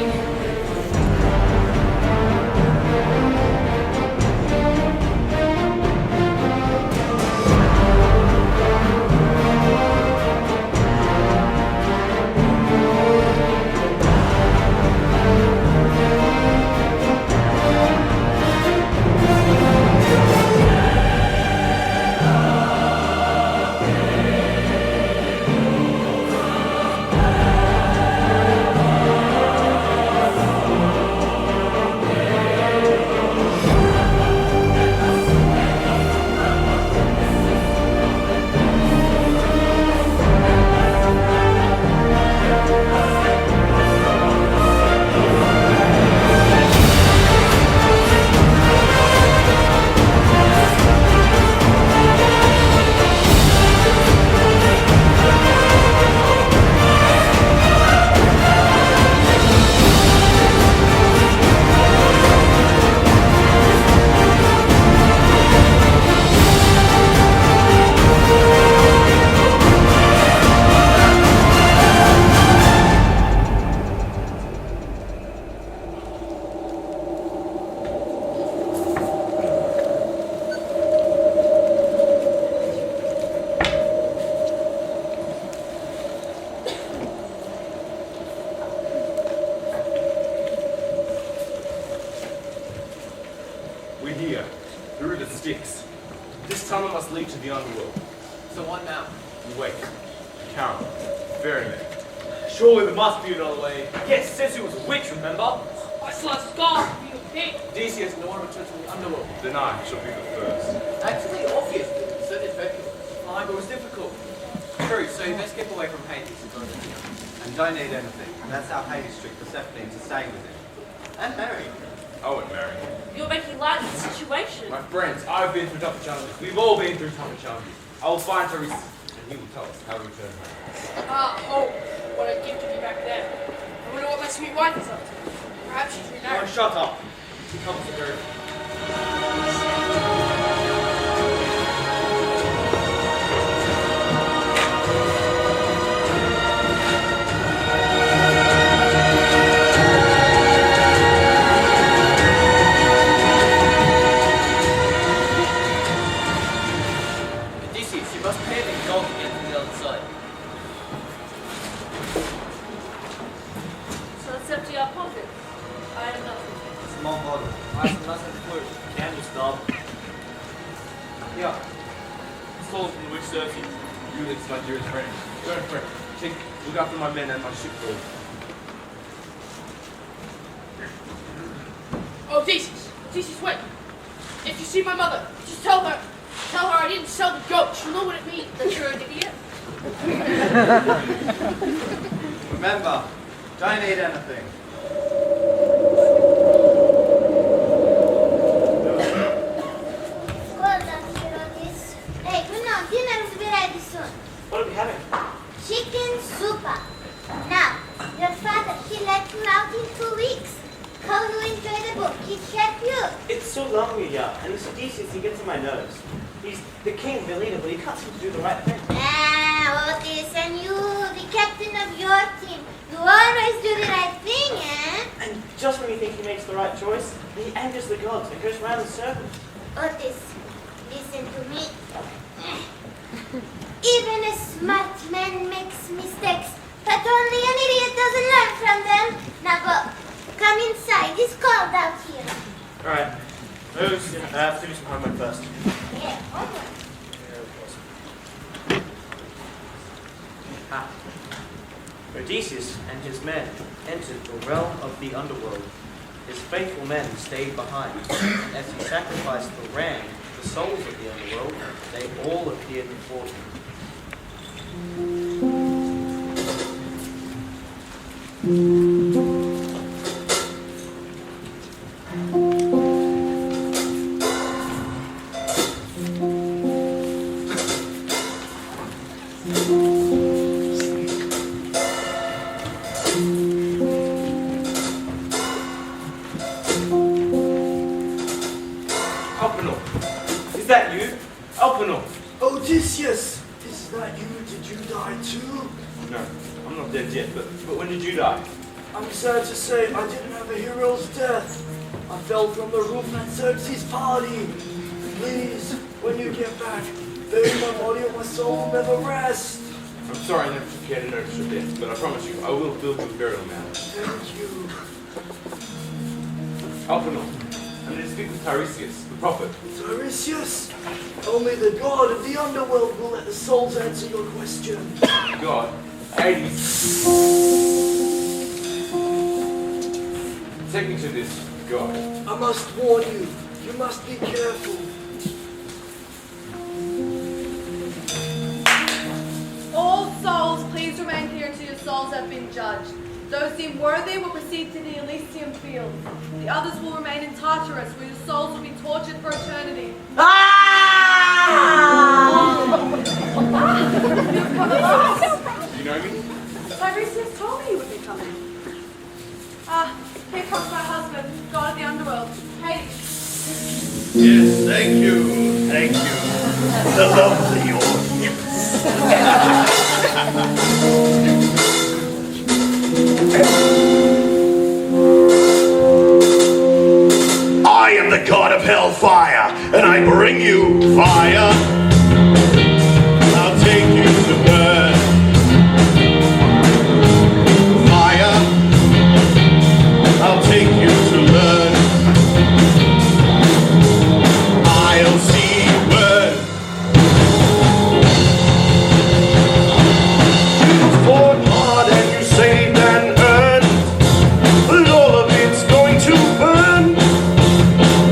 Surely there must be another way. Yes, Circe was a witch, remember? I saw a scarf for you, pig. Odysseus and order return to the underworld. Then I shall be the first. Actually, obviously, so did Hercules. Fine, but it was difficult. True, so you best keep away from Hades and don't need anything. That's how Hades tricked Persephone into staying with him. And marry. I won't marry. You're making light of the situation. My friends, I've been through tougher challenges. We've all been through tougher challenges. I will find Therese, and he will tell us how to return home. Oh, what a gift to be back there. I wonder what my sweet wife is up to. Perhaps she's remarried. Oh, shut up. He comes to her. Odysseus, you must pay me gold to get to the other side. So it's empty our pocket. I have nothing. Small bottle. I have nothing for candle stub. Yeah. Soul from the witch Circe. Ulix, my dearest friend. Go and pray. Look after my men and my shipload. Odysseus! Odysseus, wait! you see my mother? Just tell her I didn't sell the goat. She'll know what it means that you're an idiot. Remember, don't eat anything. Well done, Herodes. Hey, dinner will be ready soon. What are we having? Chicken soupa. Now, your father, he let you out in 2 weeks. How you enjoy the book? He kept you. It's so long, Mia, and this Odysseus, he gets on my nerves. He's the king, the leader, but he can't seem to do the right thing. Otis, and you, the captain of your team, you always do the right thing, eh? And just when you think he makes the right choice, he angers the gods and goes around in circles. Otis, listen to me. Even a smart man makes mistakes, but only an idiot doesn't learn from them. Now go. Come inside. It's cold out here. Alright. Who's have to do some homework first? Yeah, homework. Odysseus and his men entered the realm of the underworld. His faithful men stayed behind. As he sacrificed the ram, the souls of the underworld, they all appeared before him. Is that you? Alpanor. Odysseus, is that you? Did you die too? No, I'm not dead yet, but when did you die? I'm sad to say I didn't have a hero's death. I fell from the roof at Circe's party. Please, when you get back, bury my body and my soul will never rest. I'm sorry I never took care to notice your death, but I promise you, I will build you a burial mound. Thank you. Alpanor, I'm going to speak with Tiresias, the prophet. Tiresias? Only the god of the underworld will let the souls answer your question. God, Hades. Take me to this god. I must warn you, you must be careful. All souls, please remain here until your souls have been judged. Those deemed worthy will proceed to the Elysium fields. The others will remain in Tartarus, where your souls will be tortured for eternity. You know me? Tiresias told me you would be coming. Here comes my husband, god of the underworld, Hades. Yes, thank you. Thank you. The lovely audience. I am the god of hellfire, and I bring you fire. I'll take you to burn. Fire. I'll take you to learn. I'll see you burn. You fought hard and you saved and earned, but all of it's going to burn.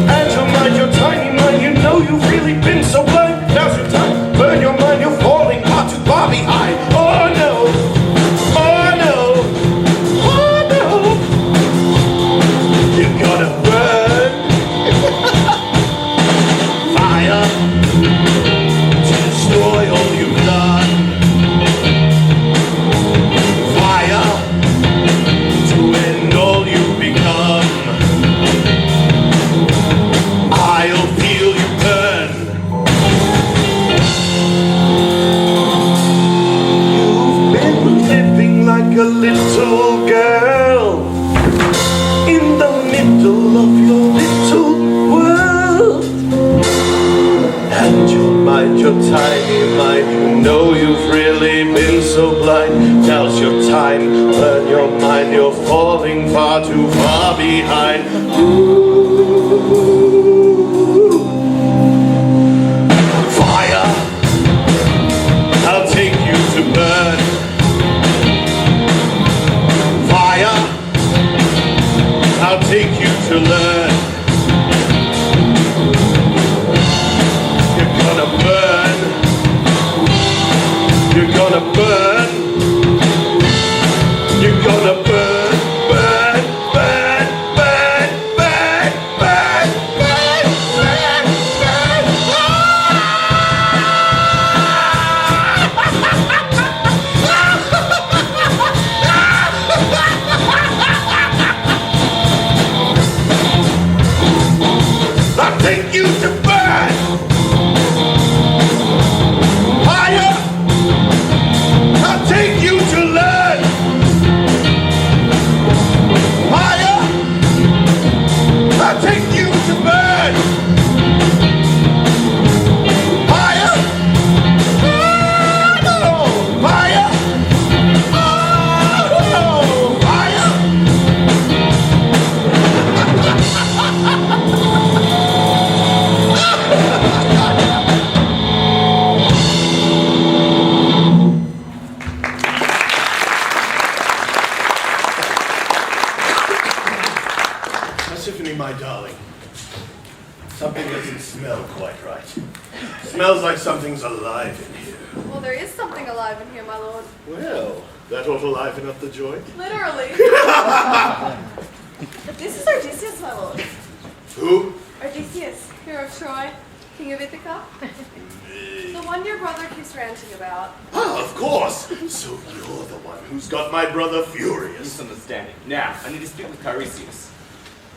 And to mind your tiny mind, you know you've really been so blind. Now's your time, burn your mind, you're falling far too far behind. Oh no, oh no, oh no. You gotta burn. Fire to destroy all you've done. Fire to end all you've become. I'll feel you burn. You've been living like a little girl in the middle of your little world. And your mind, your tiny mind, you know you've really been so blind. Now's your time, burn your mind, you're falling far too far behind. Fire, I'll take you to burn. Fire, I'll take you to learn. gonna burn. You're gonna burn, burn, burn, burn, burn, burn, burn, burn, burn. I'll take you to burn. Higher. I'll take you to learn. Higher. I'll take you to burn. Higher. Oh, higher. Oh, higher. Persephone, my darling, something doesn't smell quite right. Smells like something's alive in here. Well, there is something alive in here, my lord. Well, that ought to liven up the joint. Literally. This is Odysseus, my lord. Who? Odysseus, hero of Troy, king of Ithaca. The one your brother keeps ranting about. Ah, of course. So you're the one who's got my brother furious. Misunderstanding. Now, I need to speak with Tiresias.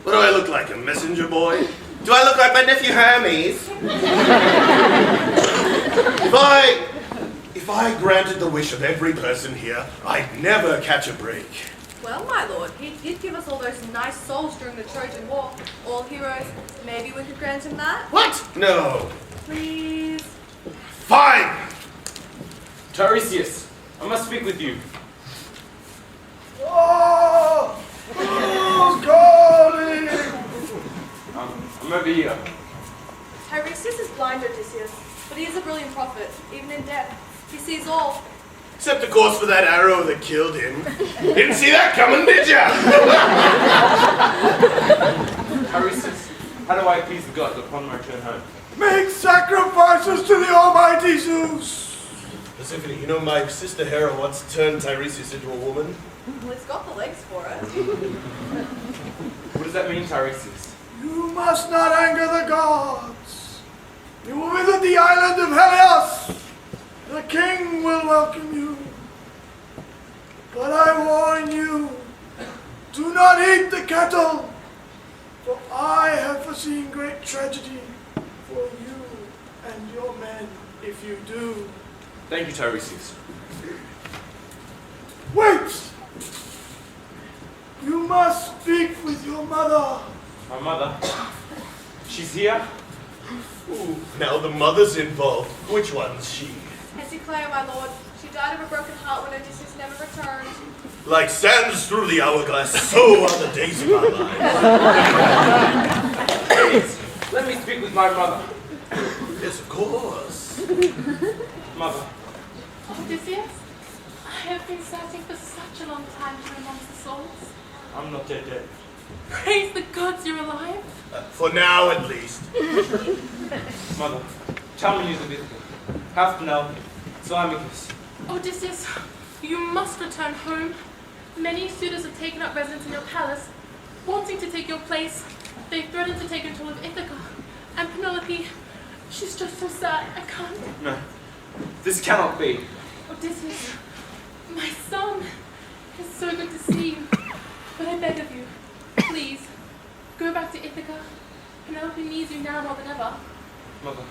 What do I look like, a messenger boy? Do I look like my nephew Hermes? If I granted the wish of every person here, I'd never catch a break. Well, my lord, he did give us all those nice souls during the Trojan War. All heroes. Maybe we could grant him that? What? No. Please. Fine! Tiresias, I must speak with you. Oh! Who's calling? I'm over here. Tiresias is blind, Odysseus, but he is a brilliant prophet. Even in death, he sees all. Except, of course, for that arrow that killed him. Didn't see that coming, did ya? Tiresias, how do I appease the gods upon my return home? Make sacrifices to the almighty Zeus. Persephone, you know my sister Hera once turned Tiresias into a woman? Well, he's got the legs for it. What does that mean, Tiresias? You must not anger the gods. You will visit the island of Helios. The king will welcome you. But I warn you, do not eat the kettle, for I have foreseen great tragedy for you and your men if you do. Thank you, Tiresias. Wait! You must speak with your mother. My mother? She's here? Ooh, now the mother's involved. Which one's she? Hesiclea, my lord. She died of a broken heart when Odysseus never returned. Like sands through the hourglass, so are the days of our lives. Please, let me speak with my mother. Yes, of course. Mother. Odysseus, I have been searching for such a long time here amongst the souls. I'm not yet dead. Praise the gods you're alive. For now, at least. Mother, tell me news of Ithaca. Have Penelope, Telemachus. Odysseus, you must return home. Many suitors have taken up residence in your palace, wanting to take your place. They threatened to take control of Ithaca. And Penelope, she's just so sad. I can't. No, this cannot be. Odysseus, my son, it's so good to see you. But I beg of you, please, go back to Ithaca. Penelope needs you now more than ever. Mother.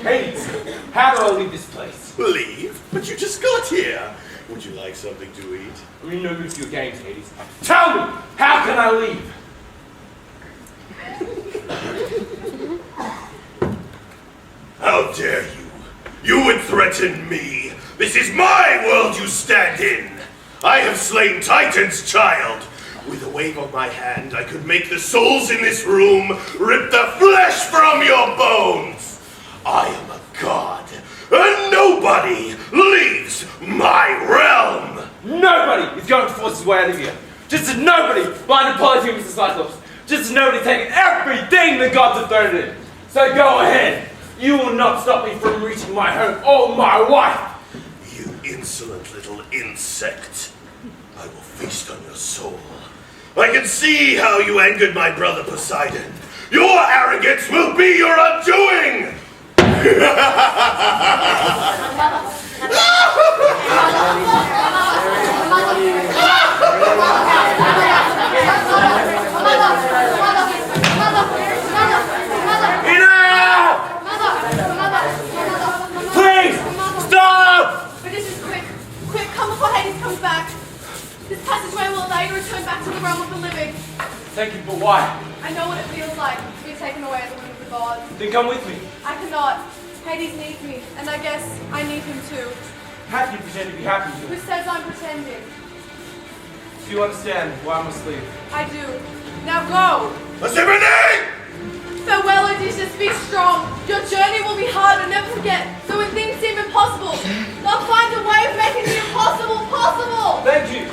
Hades, how do I leave this place? Leave? But you just got here. Would you like something to eat? I'm in no mood for your games, Hades. Tell me, how can I leave? How dare you? You would threaten me. This is my world you stand in. I have slain Titan's child. With a wave of my hand, I could make the souls in this room rip the flesh from your bones. I am a god, and nobody leaves my realm. Nobody is going to force his way out of here. Just as nobody blinded Polyphemus and Cyclops. Just as nobody taking everything the gods have thrown at him. So go ahead. You will not stop me from reaching my home or my wife! You insolent little insect. I will feast on your soul. I can see how you angered my brother Poseidon. Your arrogance will be your undoing! Please, stop! Odysseus, quick, come before Hades comes back. This passageway will allow you to return back to the realm of the living. Thank you, but why? I know what it feels like to be taken away at the whim of the gods. Then come with me. I cannot. Hades needs me, and I guess I need him too. How can you pretend to be happy Who here? says I'm pretending? Do you understand why I must leave? I do. Now go! Persephone! Farewell, Odysseus, be strong. Your journey will be hard, but never forget, so when things seem impossible, they'll find a way of making the impossible possible! Thank you!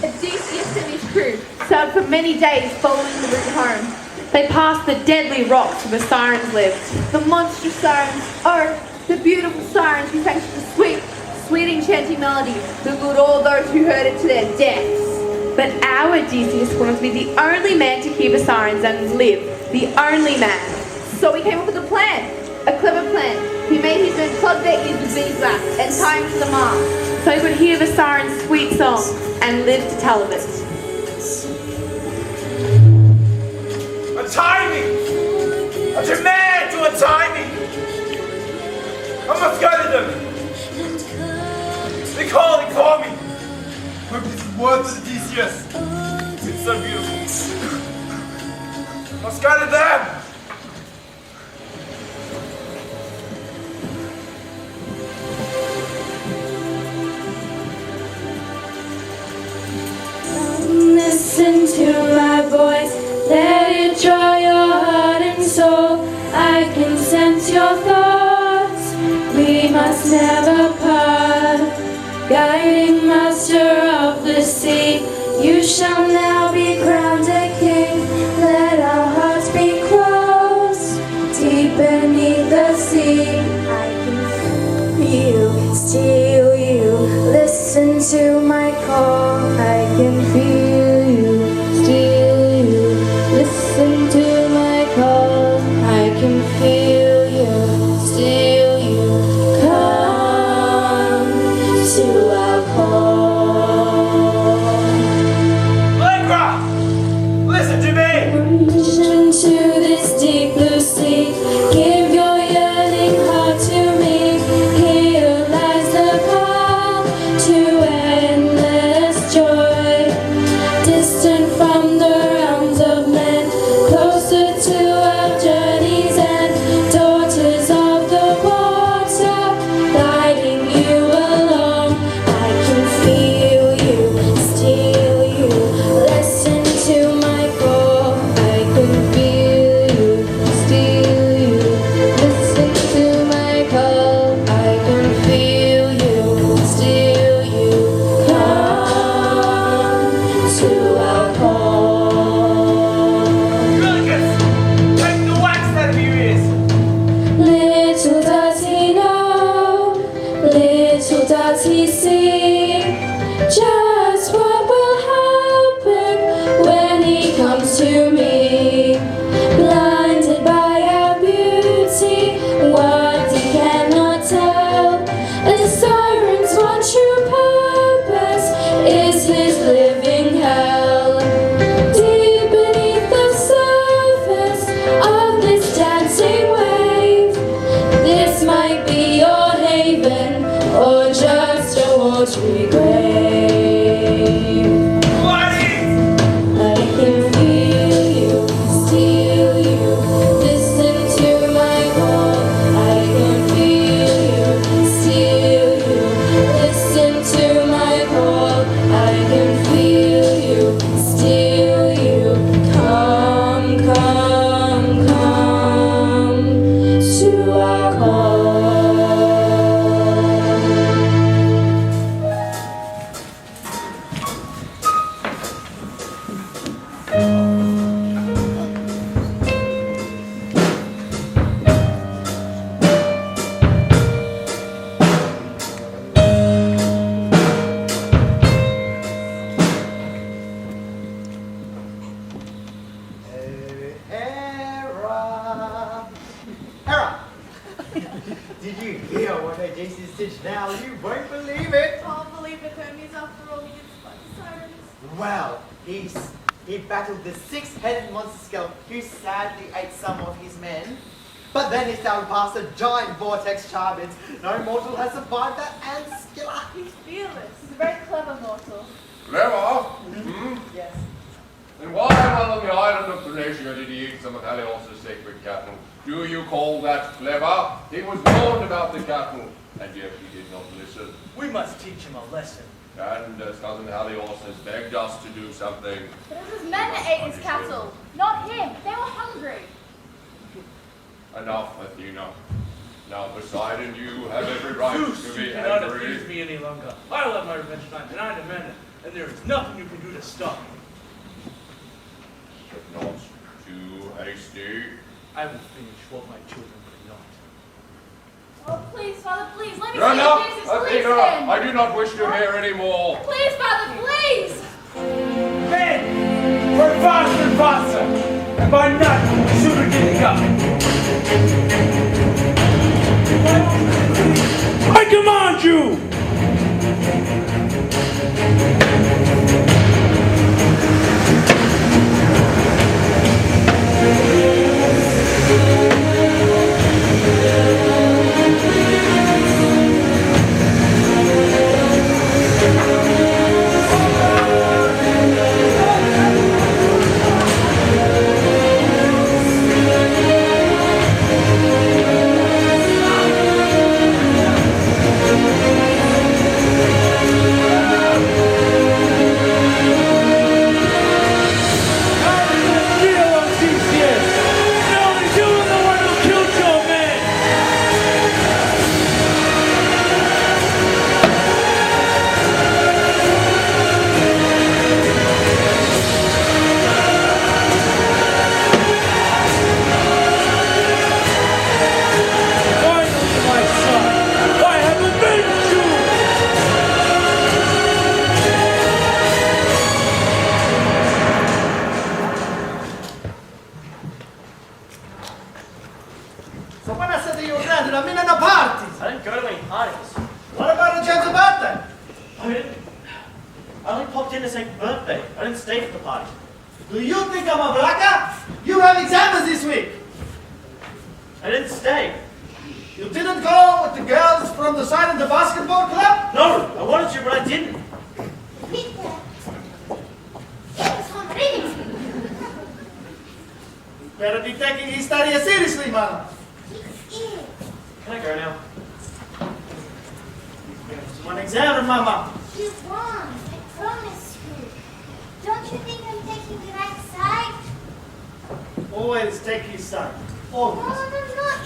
Odysseus and his crew sailed for many days following the route home. They passed the deadly rocks where the Sirens lived. The monstrous Sirens, oh, the beautiful Sirens who sang the sweet, sweet enchanting melody that lured all those who heard it to their deaths. But our Odysseus wanted to be the only man to hear the Sirens and live, the only man. So he came up with a plan, a clever plan. He made his men plug their ears with beeswax and tie them to the mast, so he could hear the Sirens' sweet song and live to tell of it. Untie me! I demand to untie me! I must go to them! They call me! Look, this is worth Odysseus! It's so beautiful. I must go to them! Listen to my voice, let it draw your heart and soul. I can sense your thoughts, we must never part. Guiding master of the sea, you shall now be crowned a king. Let our hearts be close, deep beneath the sea. I can feel you, steal you. Listen to my call. I can feel you, steal you. Listen to my call. I can feel you, steal you. Come to our call. Allegra! Listen to me! Listen to this deep blue sea. Give your yearning heart to me. Here lies the call to endless joy. Distant from the realms of men, closer to our journey's end. Daughters of the water, guiding you along. I can feel you, steal you. Listen to my call. I can feel you, steal you. Listen to my call. I can feel you, steal you. Come to our call. Take the wax out of your ears! Little does he know, little does he see, just what will happen when he comes to me. Blinded by our beauty, what he cannot tell. The Sirens' one true purpose is his living hell. Deep beneath the surface of this dancing wave, this might be your haven or just a watery grave. I can feel you, steal you. Listen to my call. I can feel you, steal you. Listen to my call. I can feel you, steal you. Come, come, come to our call. Well, he battled the six-headed monster skeleton who sadly ate some of his men. But then he sailed past a giant vortex charmed. No mortal has survived that and Skilla. He's fearless. He's a very clever mortal. Clever? Yes. Then why, while on the island of Phoenicia, did he eat some of Helios' sacred cattle? Do you call that clever? He was warned about the cattle, and yet he did not listen. We must teach him a lesson. And as cousin Helios has begged us to do something. But it was men that ate his cattle, not him. They were hungry. Enough, Athena. Now Poseidon, you have every right Zeus, to be you cannot angry. accuse me any longer. I will have my revenge tonight, and I demand it. And there is nothing you can do to stop me. But not too hasty. I will finish what my children could not. Oh, please, Father, please, let me No, see no, Jesus, Athena, then. I do not wish to hear any more. Please, Father, please. Men, we're faster and faster, and by night, soon we're getting up. I command you! So when I said that you were granted a minute of parties, I didn't go to any parties. what about the chance of birthday? I only popped in to say birthday. I didn't stay for the party. Do you think I'm a blacker? You have exams this week. I didn't stay. You didn't go with the girls from the side of the basketball club? No, I wanted to, but I didn't. Better be taking his study seriously, man. Can I go now? One exam, mama. You won, I promise you. Don't you think I'm taking the right side? Always take his side. No, Always.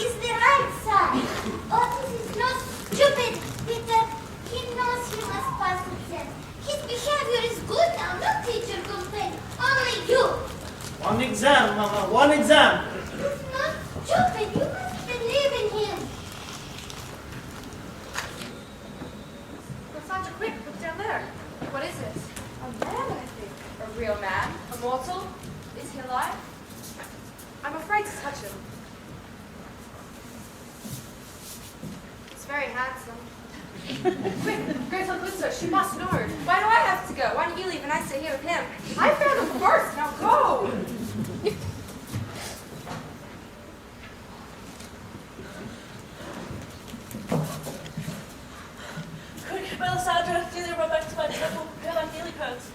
it's the right side. Otis is not stupid, Peter. He knows he must pass exam. His behavior is good now, no teacher complain. Only you. One exam, mama. One exam. He's not stupid. You must believe in him. Cassandra, quick, look down there. What is it? A man, I think. A real man? A mortal? Is he alive? I'm afraid to touch him. He's very handsome. Quick, Grace Calypso, she must know. Why do I have to go? Why don't you leave and I stay here with him? I found him first, now go! Quick, Melisandre, Delia, run back to my temple, prepare my daily coats.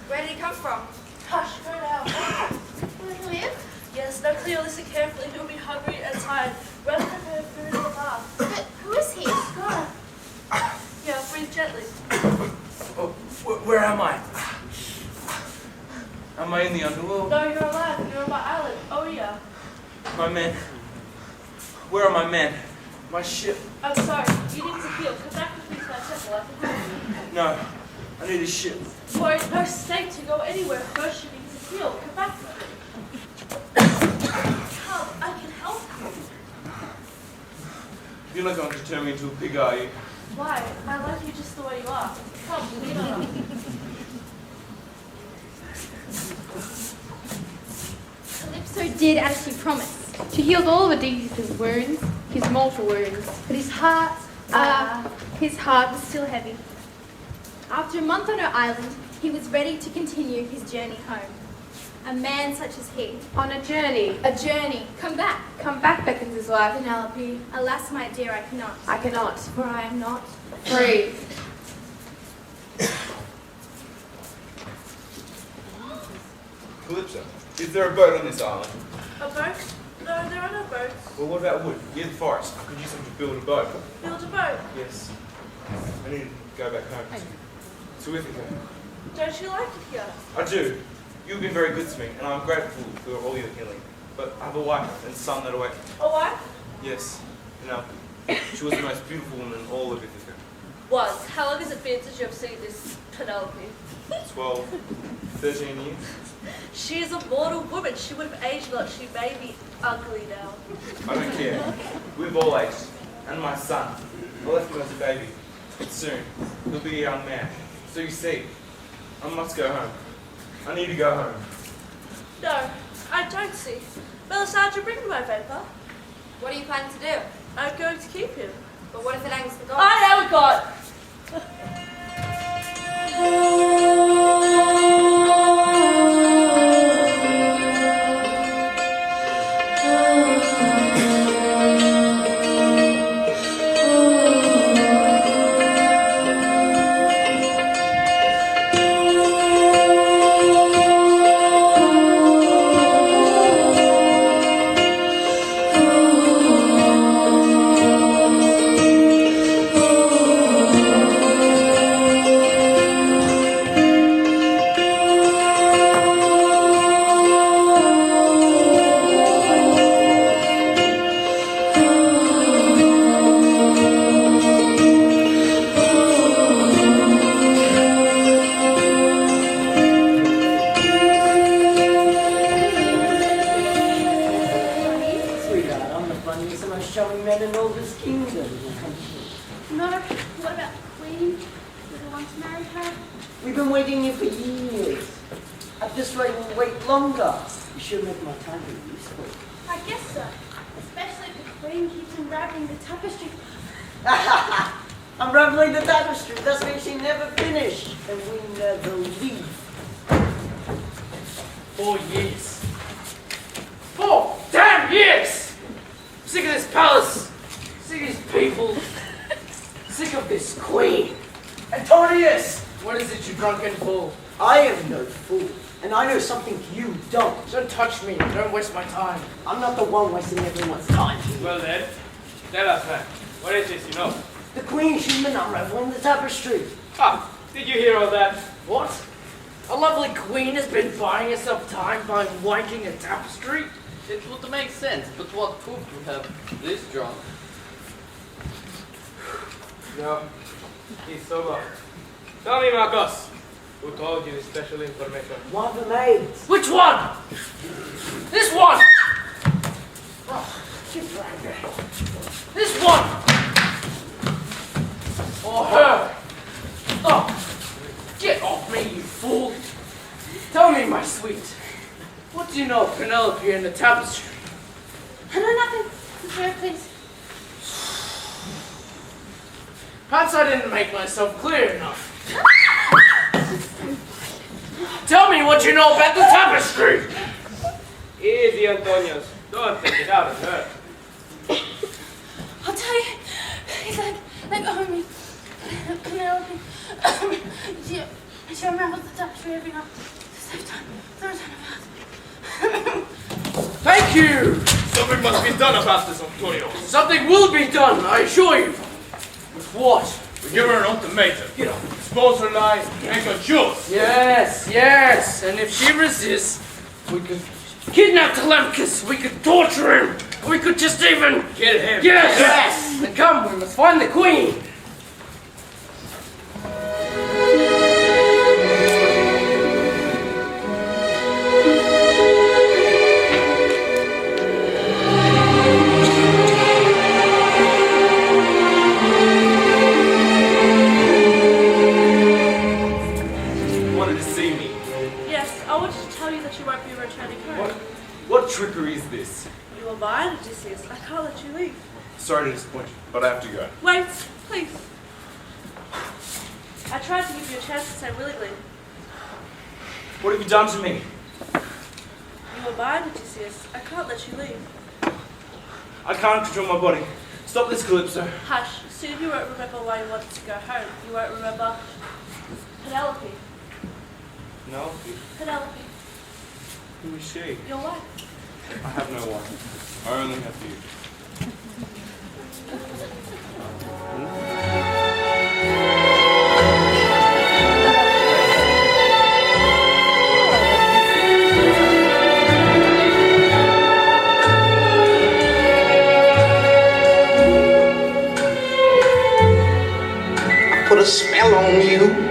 Where did he come from? Hush, go now. Where did he live? Yes, now clear, listen carefully. He'll be hungry and tired. Run and prepare food in the bath. But who is he? Go. Yeah, breathe gently. Oh, where am I? Am I in the underworld? No, you're alive. You're on my island. Oh, yeah. My men. Where are my men? My ship. I'm sorry. You need to heal. Come back with me to my temple. I can help you. No, I need a ship. You're in no state to go anywhere. First, you need to heal. Come back with me. Come, I can help you. You're not going to turn me into a pig, are you? Why? I like you just the way you are. Come, lean on. Calypso did as she promised. She healed all of Odysseus' wounds, his mortal wounds, but his heart was still heavy. After a month on her island, he was ready to continue his journey home. A man such as he. On a journey. A journey. Come back. Come back, beckons his wife. Penelope. Alas, my dear, I cannot. I cannot. For I am not Free. Calypso, is there a boat on this island? A boat? No, there are no boats. Well, what about wood? Near the forest. I could use them to build a boat. Build a boat? Yes. I need to go back home to Ithaca. Don't you like it here? I do. You've been very good to me, and I'm grateful for all your healing. But I have a wife and son that await. A wife? Yes, Penelope. She was the most beautiful woman in all of Ithaca. Was. How long has it been since you have seen this Penelope? 12, 13 years. She is a mortal woman. She would have aged a lot. She may be ugly now. I don't care. We've all aged. And my son. I left him as a baby. But soon, he'll be a young man. So you see, I must go home. I need to go home. No, I don't see. Bayside, you bring me my vapor. What are you planning to do? I'm going to keep him. But what if it hangs the god? I am a god! Unraveling the tapestry, that's why she never finished, and we never leave. 4 years. 4 damn years! Sick of this palace, sick of these people, sick of this queen. Antonius! What is it, you drunken fool? I am no fool, and I know something you don't. Don't touch me, don't waste my time. I'm not the one wasting everyone's time. Well then, tell us, man. What is this, you know? The queen's human unraveling the tapestry. Ah, did you hear all that? What? A lovely queen has been buying herself time by wanking a tapestry? It would make sense, but what proof to have this drunk? No, he's sober. Tell me, Marcos, who told you this special information? One of the maids. Which one? This one! Oh, this one! Or her! Oh! Get off me, you fool! Tell me, my sweet, what do you know of Penelope and the tapestry? I know nothing. Sir, please. Perhaps I didn't make myself clear enough. Tell me what you know about the tapestry! Easy, Antonius. Don't take it out of her. I'll tell you. He's like Penelope. She unravels the tapestry every night to save time. Thank you! Something must be done about this, Antonio. Something will be done, I assure you. But what? We give her an ultimatum. Expose her lies, make her choose. Yes, yes. And if she resists, we could kidnap Telemachus. We could torture him. We could just even kill him. Yes. Yes. Then come, we must find the queen. What trickery is this? You are mine, Odysseus. I can't let you leave. Sorry to disappoint you, but I have to go. Wait, please. I tried to give you a chance to say willingly. What have you done to me? You were mine, Odysseus. I can't let you leave. I can't control my body. Stop this, Calypso. Hush. Soon you won't remember why you wanted to go home. You won't remember Penelope. Penelope? Penelope. Who is she? Your wife. I have no wife. I only have you. Put a spell on you.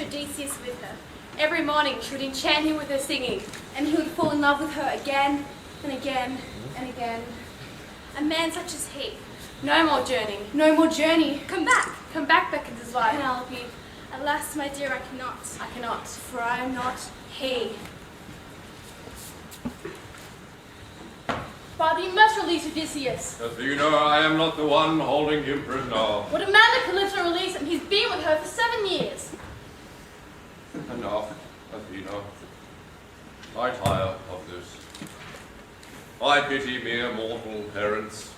Odysseus with her. Every morning she would enchant him with her singing, and he would fall in love with her again and again and again. A man such as he. No more journeying, no more journey. Come back, beckons his wife. Penelope, alas, my dear, I cannot, for I am not he. Father, you must release Odysseus. Athena, I am not the one holding him prisoner. Would Amanda Calypso release him? He's been with her for 7 years. Enough, Athena. I tire of this. I pity mere mortal parents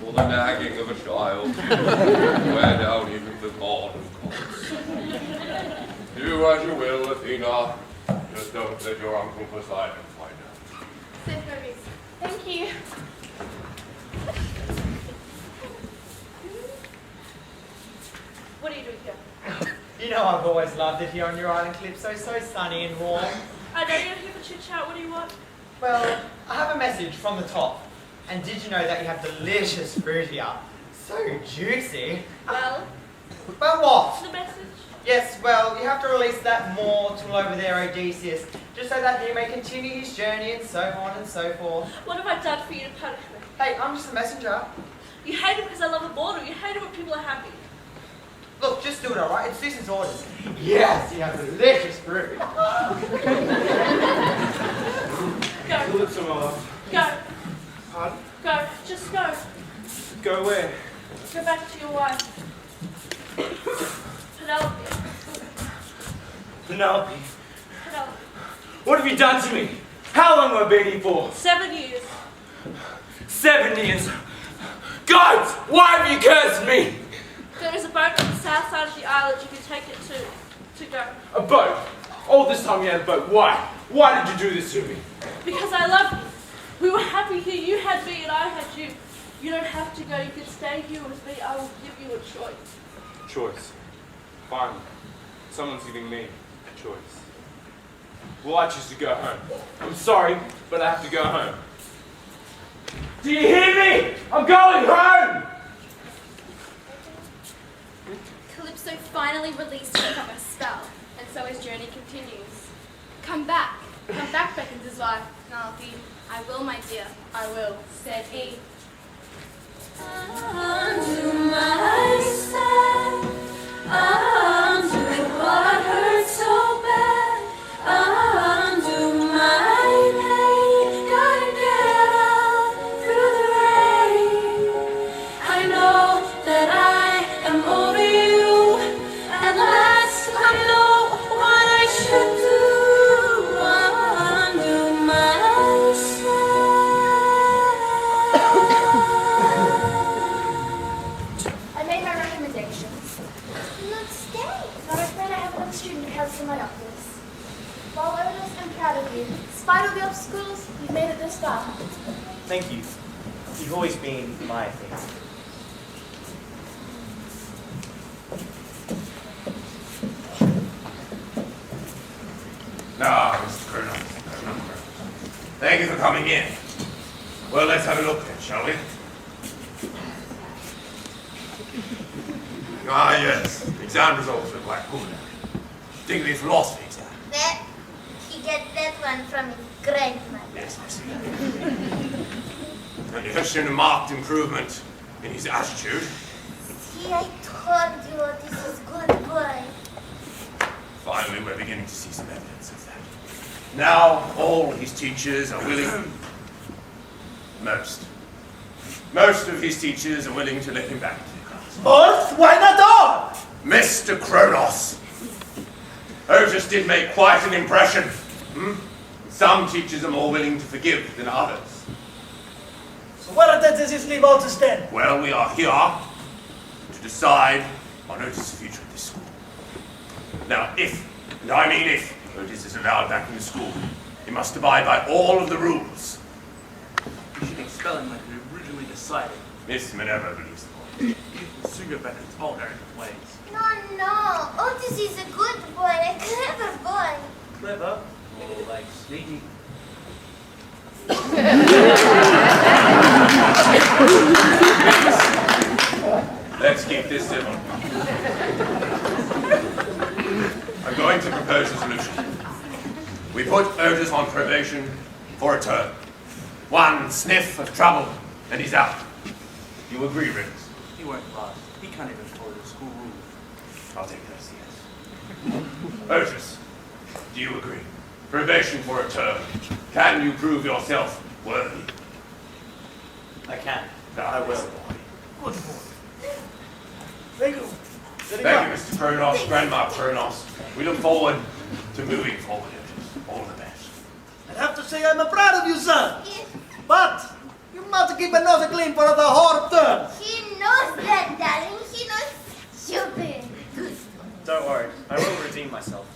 for the nagging of a child. Wear down even the god of gods. Do as you will, Athena. Just don't let your uncle Poseidon find out. Sir Hermes, thank you. What are you doing here? You know I've always loved it here on your island, Calypso. So sunny and warm. I know you're here for chit-chat. What do you want? Well, I have a message from the top. And did you know that you have delicious fruit here? So juicy. Well? But what? The message? Yes, well, you have to release that mortal over there, Odysseus, just so that he may continue his journey and so on and so forth. What have I done for you to punish me? Hey, I'm just a messenger. You hate it because I love a border. You hate it when people are happy. Look, just do it, alright? It's Zeus's orders. Yes, you have delicious fruit. Go. Calypso, my love. Go. Pardon? Go. Just go. Go where? Go back to your wife. Penelope. Penelope. Penelope. What have you done to me? How long have I been here for? 7 years. 7 years. Gods! Why have you cursed me? There is a boat on the south side of the island. You can take it to go. A boat? All this time you had a boat. Why? Why did you do this to me? Because I love you. We were happy here. You had me and I had you. You don't have to go. You can stay here with me. I will give you a choice. Choice. Fine. Someone's giving me a choice. Well, I choose to go home. I'm sorry, but I have to go home. Do you hear me? I'm going home! Calypso finally released him from her spell, and so his journey continues. Come back, beckons his wife, Penelope. I will, my dear, I will, said he. Undo my side, undo what hurt so bad, undo my pain, gotta get out through the rain. I know that I am over you, at last I know what I should do, undo my I made my recommendations. Not stay. Not afraid I have another student who has in my office. While Odysseus, I'm proud of you. Despite all the obstacles, you've made it this far. Thank you. You've always been my thing. Mr. Kronos. Thank you for coming in. Well, let's have a look then, shall we? Ah, yes. Exam results look quite good. Particularly philosophy exam. That he get that one from his grandmother. Yes, I see. And you have shown a marked improvement in his attitude. See, I told you this is good boy. Finally, we're beginning to see some evidence of that. Now, all his teachers are willing... Most of his teachers are willing to let him back into the class. Most? Why not all? Mr. Kronos! Otis did make quite an impression. Some teachers are more willing to forgive than others. So where does this leave Otis then? Well, we are here to decide on Otis' future at this school. Now, if, and I mean if, Otis is allowed back into school, he must abide by all of the rules. You should expel him like we originally decided. Miss Minerva believes the point. We'll soon go back to its old arrogant ways. No. Otis is a good boy, a clever boy. Clever? Or like sneaky. Let's keep this civil. I'm going to propose a solution. We put Otis on probation for a term. One sniff of trouble, and he's out. You agree, Riddles? He won't last. He can't even follow the school rules. I'll take that as yes. Otis, do you agree? Probation for a term. Can you prove yourself worthy? I can. I will. Good boy. Thank you. Thank you, Mr. Kronos, Grandma Kronos. We look forward to moving forward, Otis. All the best. I have to say I'm proud of you, son. But you must keep a nose clean for the whole term. He knows that, darling. He knows stupid. Don't worry. I will redeem myself.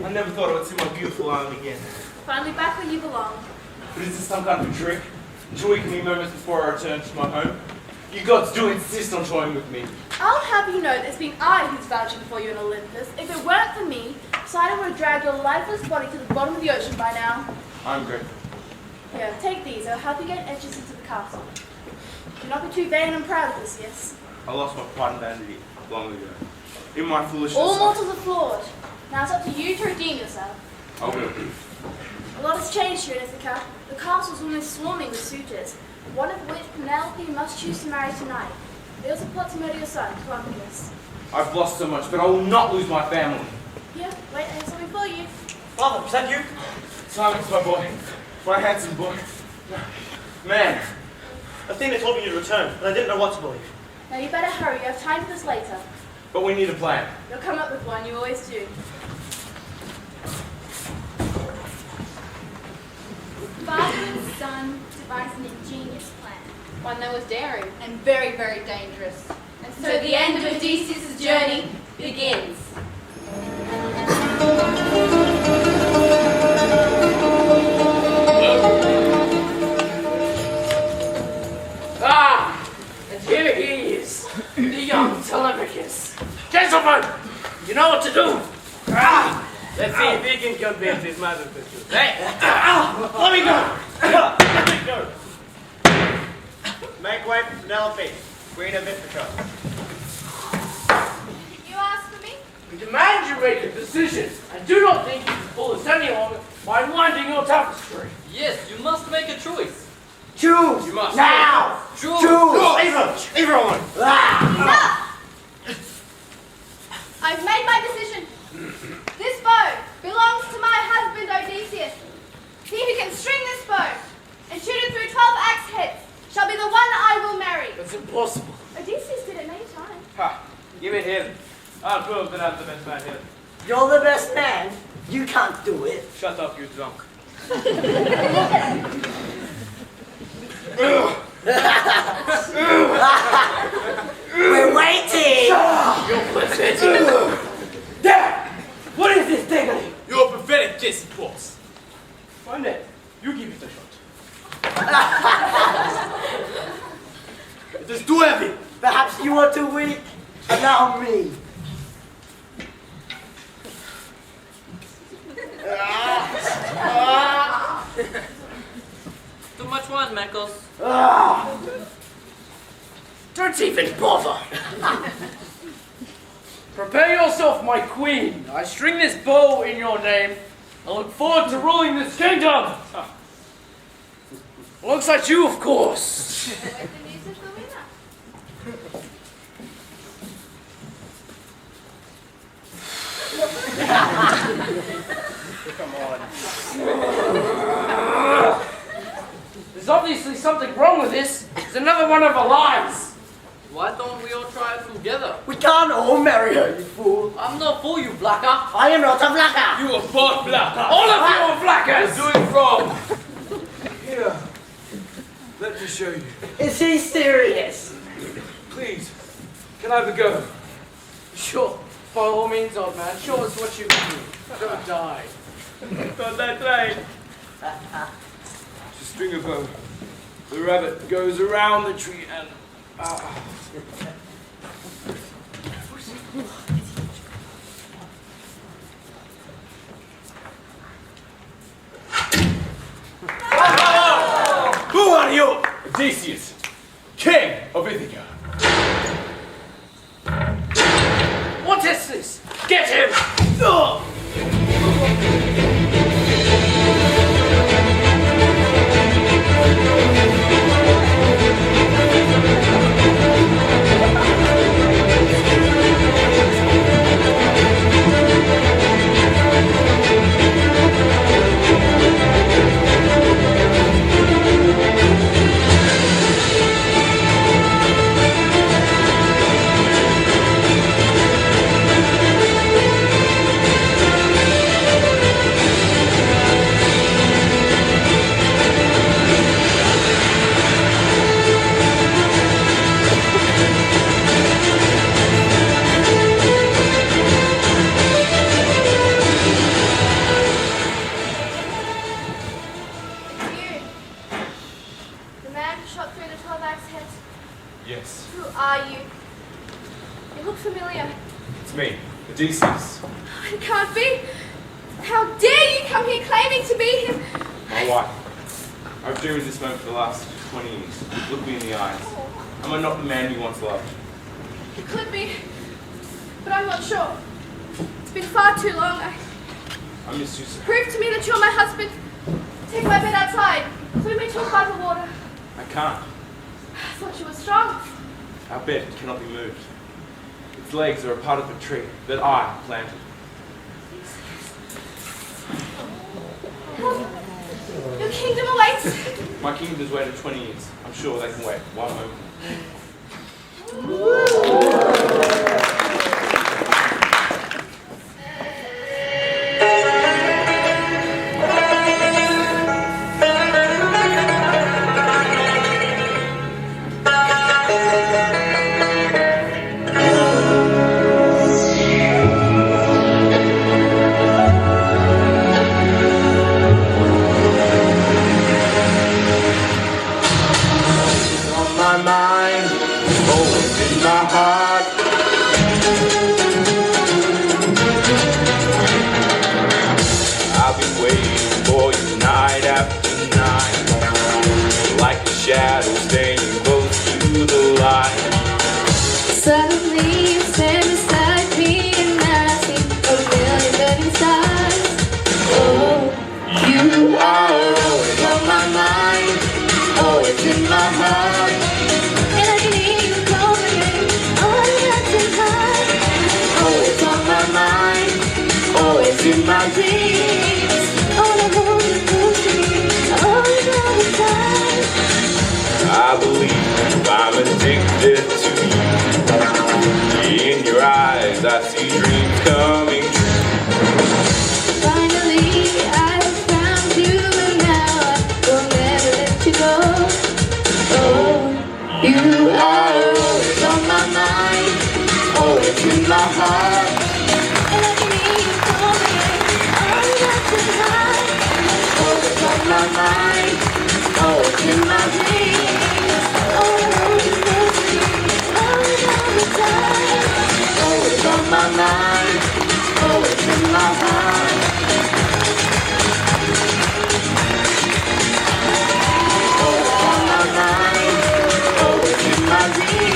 I never thought I would see my beautiful island again. Finally back where you belong. But is this some kind of a trick? To weaken me moments before I return to my home? You gods do insist on toying with me. I'll have you know that it's been I who's vouching for you in Olympus. If it weren't for me, Poseidon would have dragged your lifeless body to the bottom of the ocean by now. I'm grateful. Here, take these. They'll help you get entrance into the castle. Do not be too vain and proud, Odysseus. I lost my pride and vanity long ago. In my foolishness. All mortals are flawed. Now it's up to you to redeem yourself. I will. A lot has changed here in Ithaca. The castle's almost swarming with suitors, one of which Penelope must choose to marry tonight. They also plot to murder your son, Telemachus. I've lost so much, but I will not lose my family. Here, wait, I have something for you. Father, is that you? Silence, my boy. My handsome boy. Man. Athena told me you'd return, and I didn't know what to believe. Now you better hurry, you have time for this later. But we need a plan. You'll come up with one, you always do. Father and son devised an ingenious plan. One that was daring and very, very dangerous. And so the end of Odysseus' journey begins. And here he is, the young Telemachus. Gentlemen, you know what to do. Let's see if he can convince his mother to shoot. Hey, let me go. Let me go. Make way for Penelope, Queen of Ithaca. You asked for me? We demand you make a decision. I do not think you can pull us any longer by unwinding your tapestry. Yes, you must make a choice. Choose! You must. Now! Choose! Leave her alone! I've made my decision. This bow belongs to my husband Odysseus. He who can string this bow and shoot it through 12 axe heads shall be the one I will marry. That's impossible. Odysseus did it many times. Ha! Give it him. I'll prove that I'm the best man here. You're the best man. You can't do it. Shut up, you drunk. We're waiting. You're pathetic. Dad! What is this thing? You're pathetic, Jesse Boss. Find it. You give it a shot. It is too heavy. Perhaps you are too weak. Allow me. Too much wine, Makos. Don't even bother. Prepare yourself, my queen. I string this bow in your name. I look forward to ruling this kingdom. Alongside you, of course. Come on. There's obviously something wrong with this. It's another one of her lies. Why don't we all try it together? We can't all marry her, you fool. I'm no fool, you blacker. I am not a blacker. You are both black. All of you are blackers. You're doing wrong. Here. Let me show you. Is he serious? Please. Can I have a go? Sure. By all means, old man. Show us what you can do. Don't die. Not that right. Just string a bow. The rabbit goes around the tree and... Who are you? Odysseus, king of Ithaca. What is this? Get him! Yes. Who are you? You look familiar. It's me, Odysseus. It can't be. How dare you come here claiming to be him? My wife. I've dreamed of this moment for the last 20 years. Look me in the eyes. Am I not the man you once loved? You could be, but I'm not sure. It's been far too long. I miss you so. Prove to me that you're my husband. Take my bed outside. Swim me to a bottle of water. I can't. I thought you were strong. Our bed cannot be moved. Its legs are a part of a tree that I planted. Your kingdom awaits. My kingdom has waited 20 years. I'm sure they can wait one moment. I believe I'm addicted to you. In your eyes, I see dreams coming true. Finally, I found you, and now I will never let you go. Oh, you are always on my mind, always in my heart. And I can hear you calling, all night tonight. Always on my mind, always in my dreams. All I want is close to you, all the time. Always on my mind, always in my heart. Always on my mind, always in my dreams.